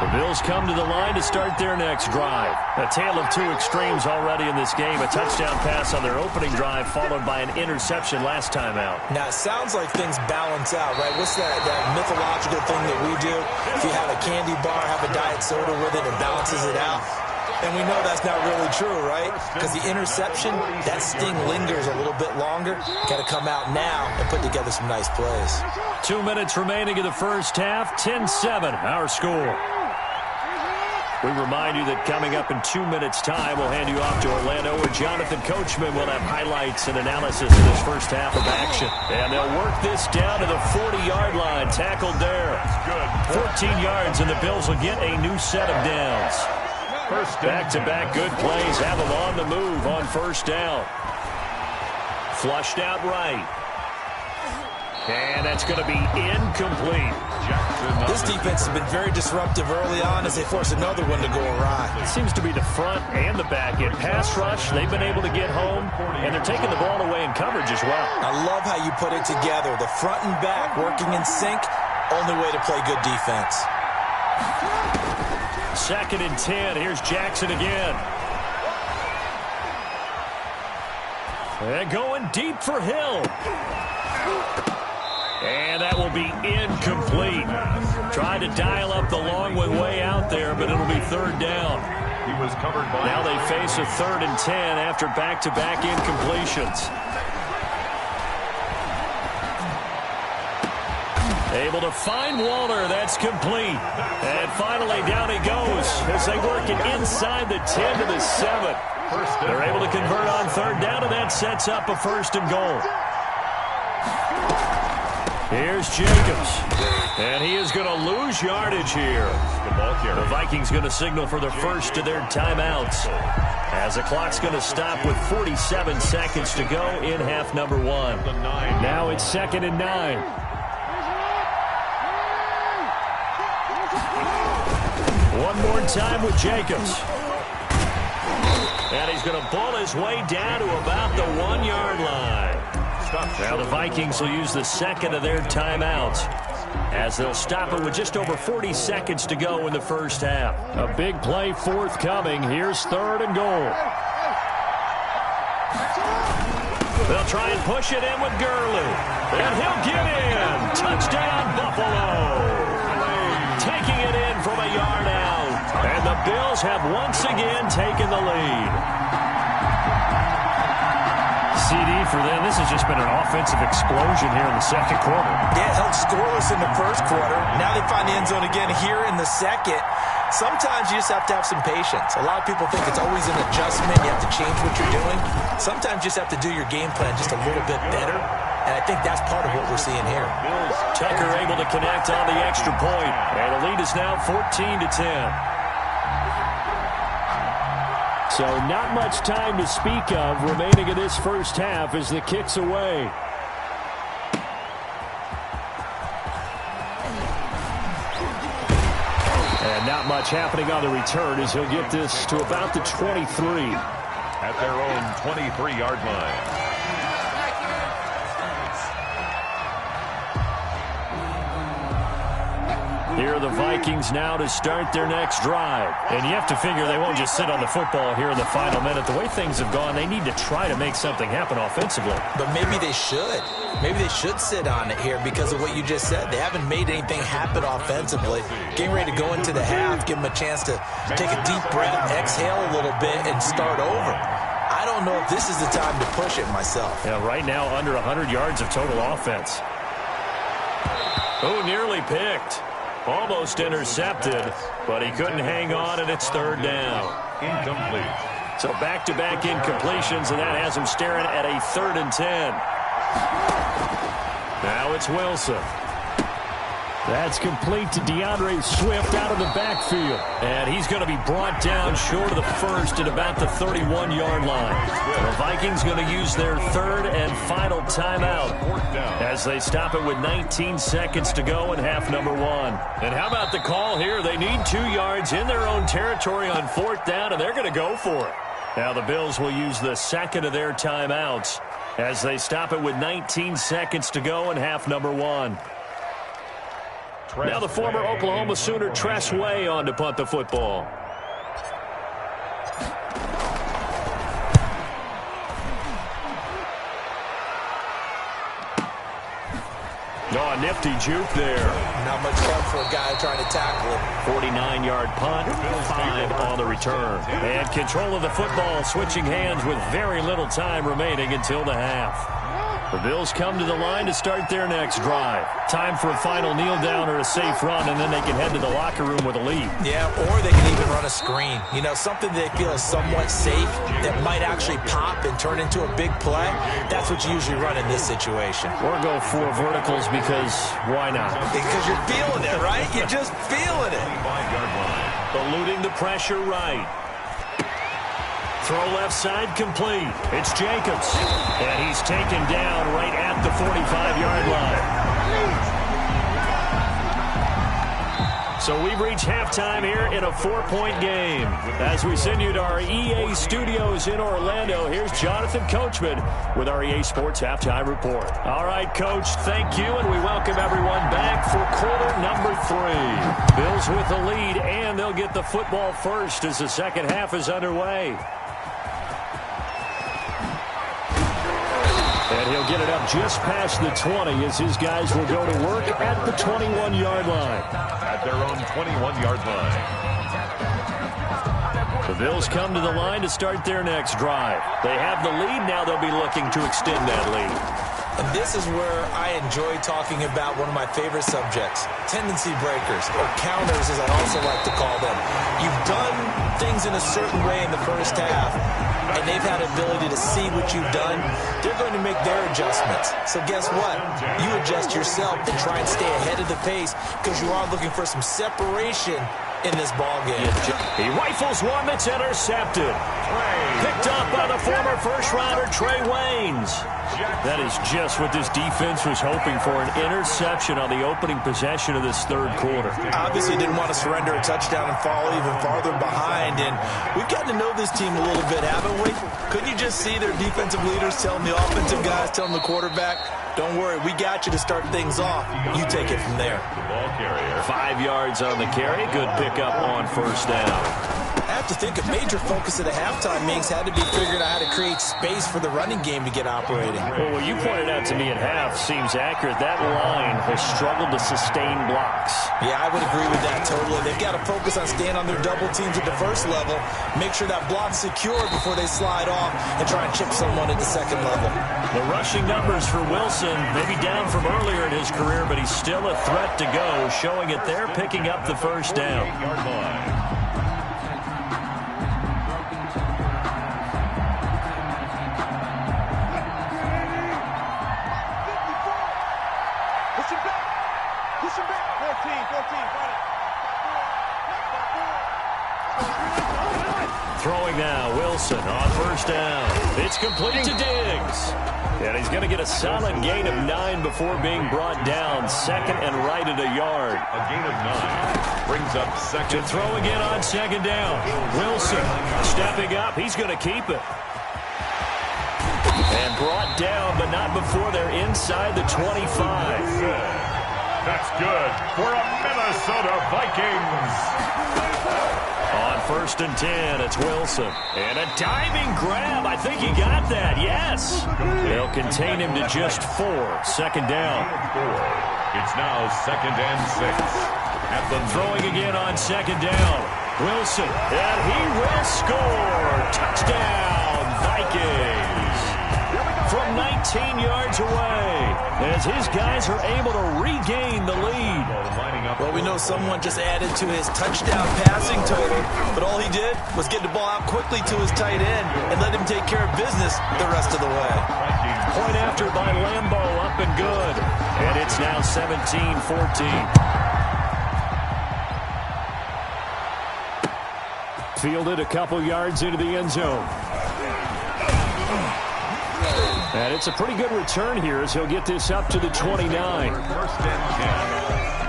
The Bills come to the line to start their next drive. A tale of two extremes already in this game. A touchdown pass on their opening drive, followed by an interception last time out.
Now, it sounds like things balance out, right? What's that mythological thing that we do? If you have a candy bar, have a diet soda with it, it balances it out. And we know that's not really true, right? Because the interception, that sting lingers a little bit longer. Got to come out now and put together some nice plays.
2 minutes remaining in the first half. 10-7, our score. We remind you that coming up in 2 minutes' time, we'll hand you off to Orlando, where Jonathan Coachman will have highlights and analysis of this first half of action. And they'll work this down to the 40-yard line. Tackled there. 14 yards, and the Bills will get a new set of downs. Back-to-back good plays have them on the move on first down. Flushed out right. And that's going to be incomplete.
This defense has been very disruptive early on as they force another one to go awry.
It seems to be the front and the back end. Pass rush, they've been able to get home, and they're taking the ball away in coverage as well.
I love how you put it together. The front and back working in sync, only way to play good defense.
2nd and 10. Here's Jackson again. And going deep for Hill. And that will be incomplete. Tried to dial up the long one way out there, but it'll be third down.
He was covered by.
Now they face a 3rd and 10 after back-to-back incompletions. Able to find Walter. That's complete. And finally down he goes as they work it inside the 10 to the 7. They're able to convert on third down, and that sets up a 1st and goal. Here's Jacobs. And he is going to lose yardage here. The Vikings going to signal for the first of their timeouts, as the clock's going to stop with 47 seconds to go in half number 1. Now it's 2nd and 9. One more time with Jacobs. And he's going to ball his way down to about the 1-yard line. Now the Vikings will use the 2nd of their timeouts, as they'll stop it with just over 40 seconds to go in the first half. A big play forthcoming. Here's 3rd and goal. They'll try and push it in with Gurley. And he'll get in. Touchdown, Buffalo. Taking it in from a yard out. And the Bills have once again taken the lead. TD for them. This has just been an offensive explosion here in the second quarter.
Yeah, held scoreless in the first quarter. Now they find the end zone again here in the second. Sometimes you just have to have some patience. A lot of people think it's always an adjustment. You have to change what you're doing. Sometimes you just have to do your game plan just a little bit better. And I think that's part of what we're seeing here.
Tucker able to connect on the extra point. And the lead is now 14-10. So not much time to speak of remaining in this first half as the kick's away. And not much happening on the return as he'll get this to about the 23.
At their own 23-yard line.
Here are the Vikings now to start their next drive. And you have to figure they won't just sit on the football here in the final minute. The way things have gone, they need to try to make something happen offensively.
But maybe they should. Maybe they should sit on it here because of what you just said. They haven't made anything happen offensively. Getting ready to go into the half, give them a chance to take a deep breath, exhale a little bit, and start over. I don't know if this is the time to push it myself.
Yeah, right now under 100 yards of total offense. Oh, nearly picked. Almost intercepted, but he couldn't hang on, and it's third down.
Incomplete.
So back-to-back incompletions, and that has him staring at a 3rd and 10. Now it's Wilson. That's complete to DeAndre Swift out of the backfield. And he's going to be brought down short of the first at about the 31-yard line. The Vikings going to use their 3rd and final timeout as they stop it with 19 seconds to go in half number 1. And how about the call here? They need 2 yards in their own territory on 4th down, and they're going to go for it. Now the Bills will use the second of their timeouts as they stop it with 19 seconds to go in half number 1. Now the former Oklahoma Sooner Tress Way on to punt the football. Oh, a nifty juke there.
Not much fun for a guy trying to tackle it.
49-yard punt, 5 on the return. And control of the football switching hands with very little time remaining until the half. The Bills come to the line to start their next drive. Time for a final kneel down or a safe run, and then they can head to the locker room with a lead.
Yeah, or they can even run a screen. You know, something they feel is somewhat safe that might actually pop and turn into a big play. That's what you usually run in this situation.
Or go 4 verticals because why not?
Because you're feeling it, right? You're just feeling it.
Eluding the pressure right. Throw left side complete. It's Jacobs. And he's taken down right at the 45-yard line. So we've reached halftime here in a 4-point game. As we send you to our EA studios in Orlando, here's Jonathan Coachman with our EA Sports Halftime Report. All right, Coach, thank you, and we welcome everyone back for quarter number 3. Bills with the lead, and they'll get the football first as the second half is underway. And he'll get it up just past the 20 as his guys will go to work at the 21-yard line.
At their own 21-yard line.
The Bills come to the line to start their next drive. They have the lead. Now they'll be looking to extend that lead.
And this is where I enjoy talking about one of my favorite subjects, tendency breakers, or counters as I also like to call them. You've done things in a certain way in the first half, and they've had ability to see what you've done. They're going to make their adjustments. So guess what? You adjust yourself and try and stay ahead of the pace because you are looking for some separation in this ball game.
He rifles one that's intercepted. Picked up by the former first-rounder Trey Waynes. That is just what this defense was hoping for, an interception on the opening possession of this third quarter.
Obviously didn't want to surrender a touchdown and fall even farther behind, and we've gotten to know this team a little bit, haven't we? Couldn't you just see their defensive leaders telling the offensive guys, telling the quarterback, don't worry, we got you to start things off. You take it from there.
The ball carrier.
5 yards on the carry. Good pickup on first down.
I have to think a major focus of the halftime meetings had to be figuring out how to create space for the running game to get operating.
Well, what you pointed out to me at half seems accurate. That line has struggled to sustain blocks.
Yeah, I would agree with that totally. They've got to focus on staying on their double teams at the first level, make sure that block's secure before they slide off and try and chip someone at the second level.
The rushing numbers for Wilson, maybe down from earlier in his career, but he's still a threat to go, showing it there, picking up the first down. Throwing now, Wilson on first down. It's complete to Diggs. And he's going to get a solid gain of 9 before being brought down. Second and right at a yard.
A gain of 9 brings up second.
To throw again on second down. Wilson stepping up. He's going to keep it. And brought down, but not before they're inside the 25.
That's good for a Minnesota Vikings.
On first and 10, it's Wilson. And a diving grab. I think he got that. Yes. They'll contain him to just 4. Second down.
It's now second and 6.
At the throwing again on second down. Wilson. And he will score. Touchdown, Vikings. From 19 yards away, as his guys are able to regain the lead.
Well, we know someone just added to his touchdown passing total, but all he did was get the ball out quickly to his tight end and let him take care of business the rest of the way.
Point after by Lambeau, up and good. And it's now 17-14. Fielded a couple yards into the end zone. And it's a pretty good return here as he'll get this up to the 29.
First and 10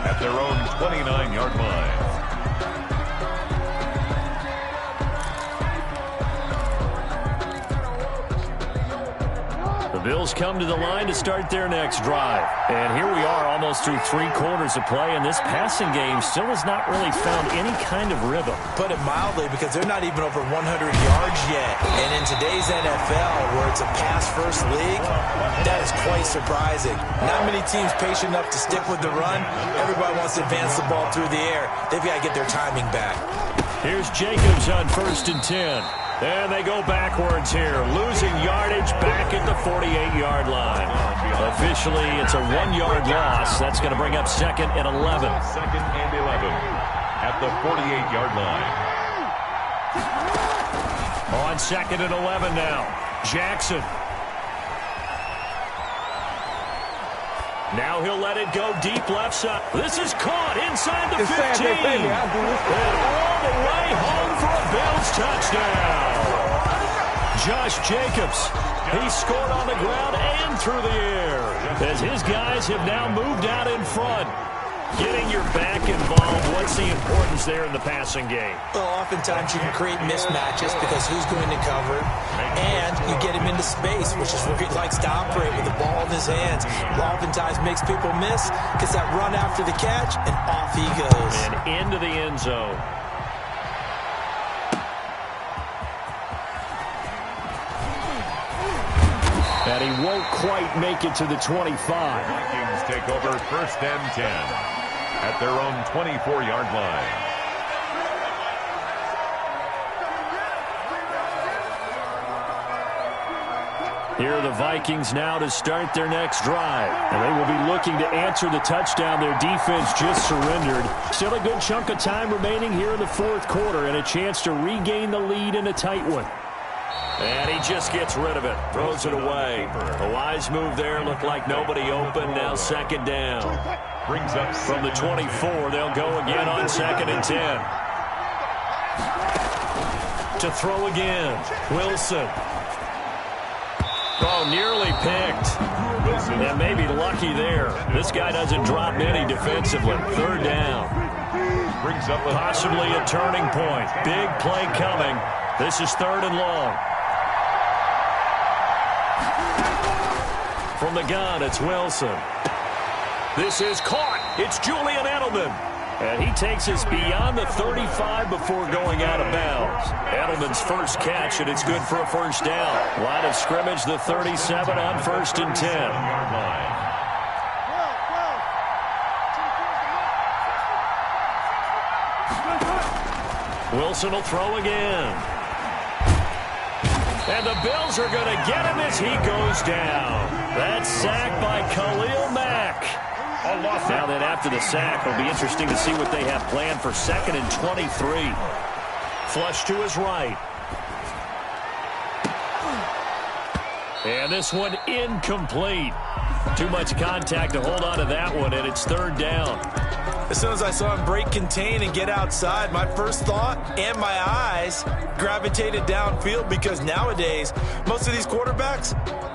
at their own 29-yard line.
The Bills come to the line to start their next drive. And here we are almost through 3 quarters of play, and this passing game still has not really found any kind of rhythm.
Put it mildly, because they're not even over 100 yards yet. And in today's NFL, where it's a pass-first league, that is quite surprising. Not many teams patient enough to stick with the run. Everybody wants to advance the ball through the air. They've got to get their timing back.
Here's Jacobs on first and 10. And they go backwards here, losing yardage back at the 48-yard line. Officially, it's a 1-yard loss. That's going to bring up second and 11.
Second and 11 at the 48-yard line.
On second and 11 now, Jackson. Now he'll let it go deep left side. This is caught inside the 15. And all the way home for a Bills touchdown. Josh Jacobs, he scored on the ground and through the air, as his guys have now moved out in front. Getting your back involved, what's the importance there in the passing game?
Well, oftentimes you can create mismatches because who's going to cover, and you get him into space, which is where he likes to operate with the ball in his hands. Oftentimes makes people miss, gets that run after the catch, and off he goes.
And into the end zone. And he won't quite make it to the 25.
Vikings take over first and 10 at their own 24-yard line.
Here are the Vikings now to start their next drive. And they will be looking to answer the touchdown their defense just surrendered. Still a good chunk of time remaining here in the fourth quarter and a chance to regain the lead in a tight one. And he just gets rid of it, throws it away. A wise move there, looked like nobody open, now second down.
Brings up
from the 24, they'll go again on second and 10. To throw again, Wilson. Oh, nearly picked. And maybe lucky there. This guy doesn't drop any defensively. Third down.
Brings up
possibly a turning point. Big play coming. This is third and long. From the gun, it's Wilson. This is caught. It's Julian Edelman. And he takes us beyond the 35 before going out of bounds. Edelman's first catch, and it's good for a first down. Line of scrimmage, the 37 on 1st and 10. Wilson will throw again. And the Bills are going to get him as he goes down. That's sacked by Khalil Mack. Now then, after the sack, it'll be interesting to see what they have planned for 2nd and 23. Flush to his right. And this one incomplete. Too much contact to hold on to that one, and it's 3rd down.
As soon as I saw him break contain and get outside, my first thought and my eyes gravitated downfield, because nowadays, most of these quarterbacks,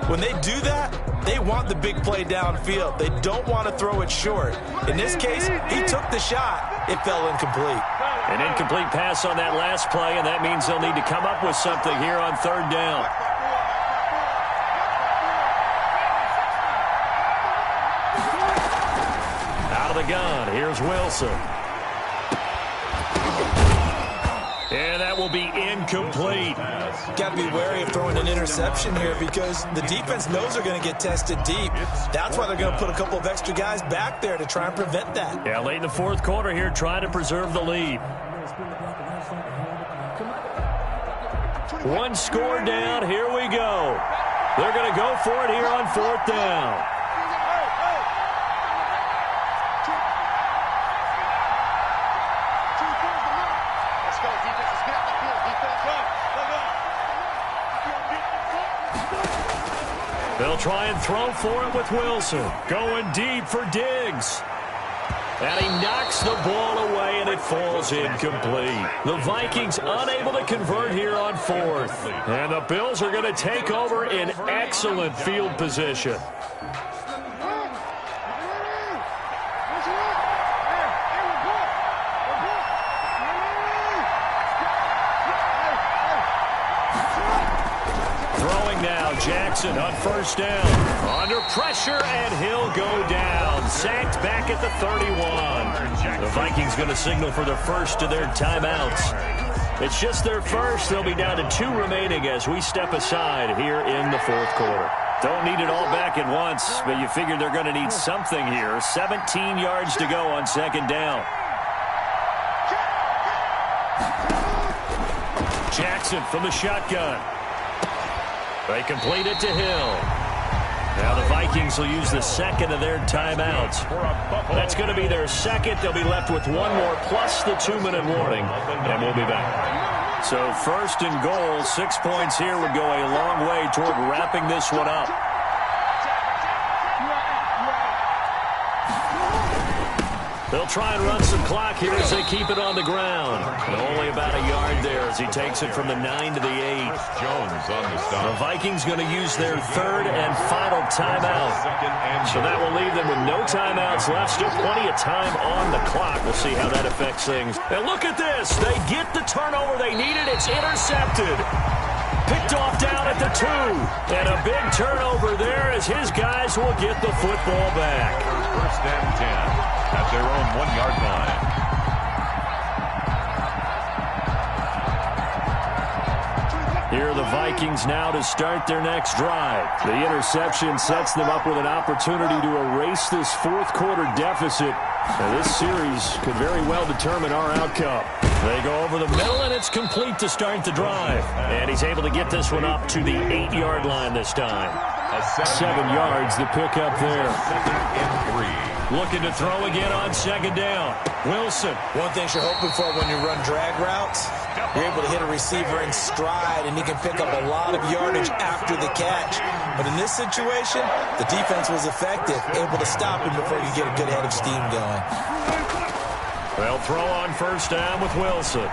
when they do that, they want the big play downfield. They don't want to throw it short. In this case, he took the shot. It fell incomplete.
An incomplete pass on that last play, and that means they'll need to come up with something here on 3rd down. Out of the gun, here's Wilson. And that will be incomplete.
Got to be wary of throwing an interception here, because the defense knows they're going to get tested deep. That's why they're going to put a couple of extra guys back there to try and prevent that.
Yeah, late in the 4th quarter here, trying to preserve the lead. One score down, here we go. They're going to go for it here on 4th down. They'll try and throw for it with Wilson. Going deep for Diggs. And he knocks the ball away, and it falls incomplete. The Vikings unable to convert here on 4th. And the Bills are going to take over in excellent field position. Jackson on 1st down. Under pressure, and he'll go down. Sacked back at the 31. The Vikings going to signal for the first of their timeouts. It's just their first. They'll be down to 2 remaining as we step aside here in the 4th quarter. Don't need it all back at once, but you figure they're going to need something here. 17 yards to go on 2nd down. Jackson from the shotgun. They complete it to Hill. Now the Vikings will use the 2nd of their timeouts. That's going to be their 2nd. They'll be left with 1 more plus the 2-minute warning, and we'll be back. So 1st and goal, 6 points here would go a long way toward wrapping this one up. They'll try and run some clock here as they keep it on the ground. And only about a yard there as he takes it from the 9 to the 8.
Jones on the stop.
The Vikings going to use their 3rd and final timeout. So that will leave them with no timeouts left. Still plenty of time on the clock. We'll see how that affects things. And look at this. They get the turnover they needed. It's intercepted. Picked off down at the 2. And a big turnover there as his guys will get the football back.
1st and 10. At their own 1-yard line.
Here are the Vikings now to start their next drive. The interception sets them up with an opportunity to erase this 4th quarter deficit. Now this series could very well determine our outcome. They go over the middle, and it's complete to start the drive. And he's able to get this one up to the 8-yard line this time. 7 yards the pickup there.
2nd and 3.
Looking to throw again on 2nd down. Wilson.
One thing you're hoping for when you run drag routes, you're able to hit a receiver in stride, and he can pick up a lot of yardage after the catch. But in this situation, the defense was effective, able to stop him before you get a good head of steam going.
They'll throw on 1st down with Wilson.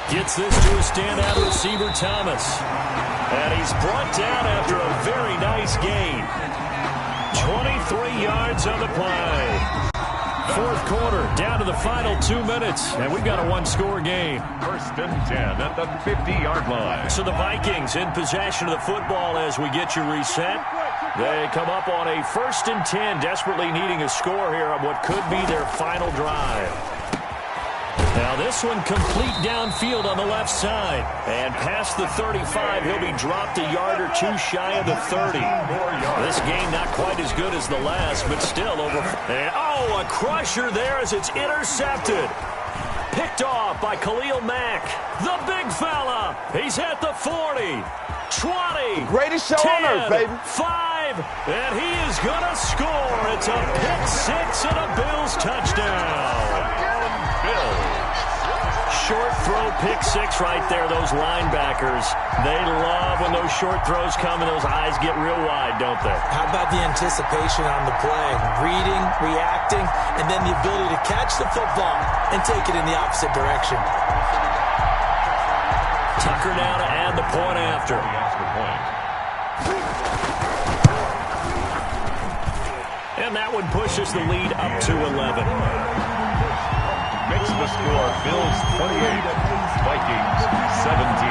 Gets this to a standout receiver, Thomas. And he's brought down after a very nice gain. 23 yards on the play. 4th quarter, down to the final 2 minutes, and we've got a 1-score game.
1st and 10 at the 50-yard line.
So the Vikings in possession of the football as we get you reset. They come up on a 1st and 10, desperately needing a score here on what could be their final drive. Now this one complete downfield on the left side. And past the 35, he'll be dropped a yard or two shy of the 30. This game not quite as good as the last, but still over. And, oh, a crusher there as it's intercepted. Picked off by Khalil Mack. The big fella. He's at the 40. 20.
Greatest show
10,
on earth, baby.
5. And he is going to score. It's a pick six and a Bills touchdown. Bills. Short throw pick six right there, those linebackers. They love when those short throws come and those eyes get real wide, don't they?
How about the anticipation on the play? Reading, reacting, and then the ability to catch the football and take it in the opposite direction.
Tucker now to add the point after. And that one pushes the lead up to 11.
Makes the score Bills 28, Vikings 17.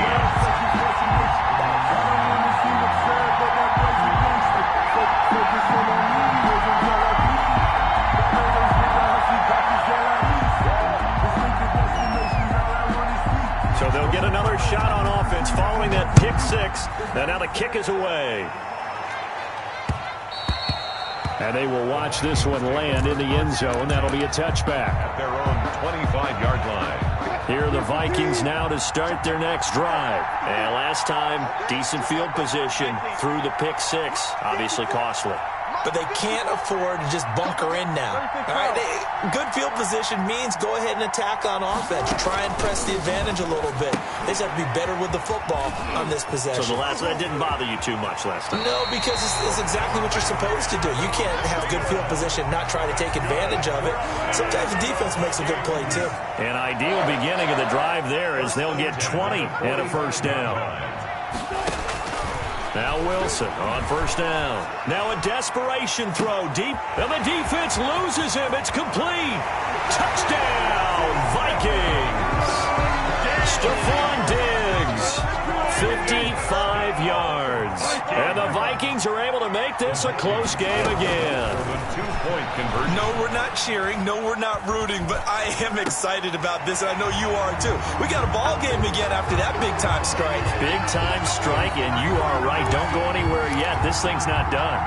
So they'll get another shot on offense following that pick six. And now the kick is away. And they will watch this one land in the end zone. That'll be a touchback.
At their own 25-yard line.
Here are the Vikings now to start their next drive. And last time, decent field position through the pick six. Obviously costly.
But they can't afford to just bunker in now. All right, good field position means go ahead and attack on offense. Try and press the advantage a little bit. They just have to be better with the football on this possession.
So that didn't bother you too much last time?
No, because it's exactly what you're supposed to do. You can't have good field position, not try to take advantage of it. Sometimes the defense makes a good play, too.
An ideal beginning of the drive there as they'll get 20 and a first down. Now Wilson on first down. Now a desperation throw deep, and the defense loses him. It's complete. Touchdown, Vikings. Stephon Diggs, 55 yards. And the Vikings are able to make this a close game again.
Two-point conversion.
No, we're not cheering. No, we're not rooting. But I am excited about this, and I know you are too. We got a ball game again after that big-time strike.
Big-time strike, and you are right. Don't go anywhere yet. This thing's not done.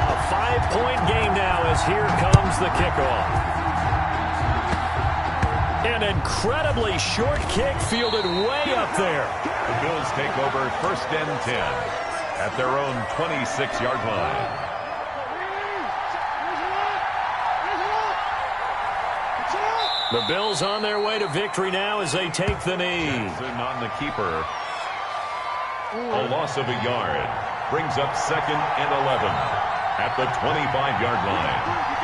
A 5-point game now as here comes the kickoff. An incredibly short kick fielded way up there.
The Bills take over first and 10 at their own 26-yard line.
The Bills on their way to victory now as they take the knee.
On the keeper. A loss of a yard. Brings up second and 11 at the 25-yard line.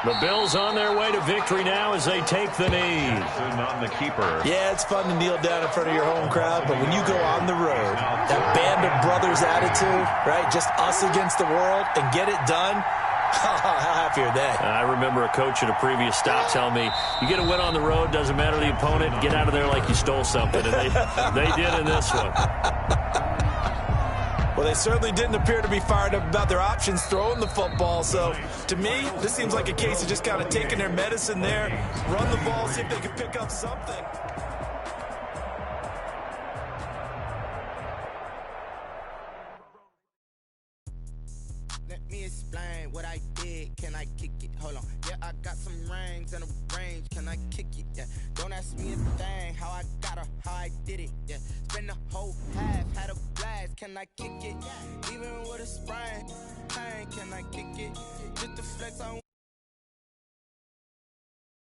The Bills on their way to victory now as they take the knee.
On the keeper.
Yeah, it's fun to kneel down in front of your home crowd, but when you go on the road, that band of brothers attitude, right, just us against the world, and get it done, how happy are they?
I remember a coach at a previous stop telling me, you get a win on the road, doesn't matter the opponent, get out of there like you stole something. And they did in this one.
Well, they certainly didn't appear to be fired up about their options throwing the football. So, to me, this seems like a case of just kind of taking their medicine there, run the ball, see if they can pick up something.
Let me explain what I did. Can I kick it? Hold on. Yeah, I got some rings and a range. Can I kick it? Yeah. Don't ask me a thing. How I got her, how I did it. Yeah. Spend the whole half, had a blast. Can I kick it? Even with a sprain, pain. Can I kick it? Just the flex on.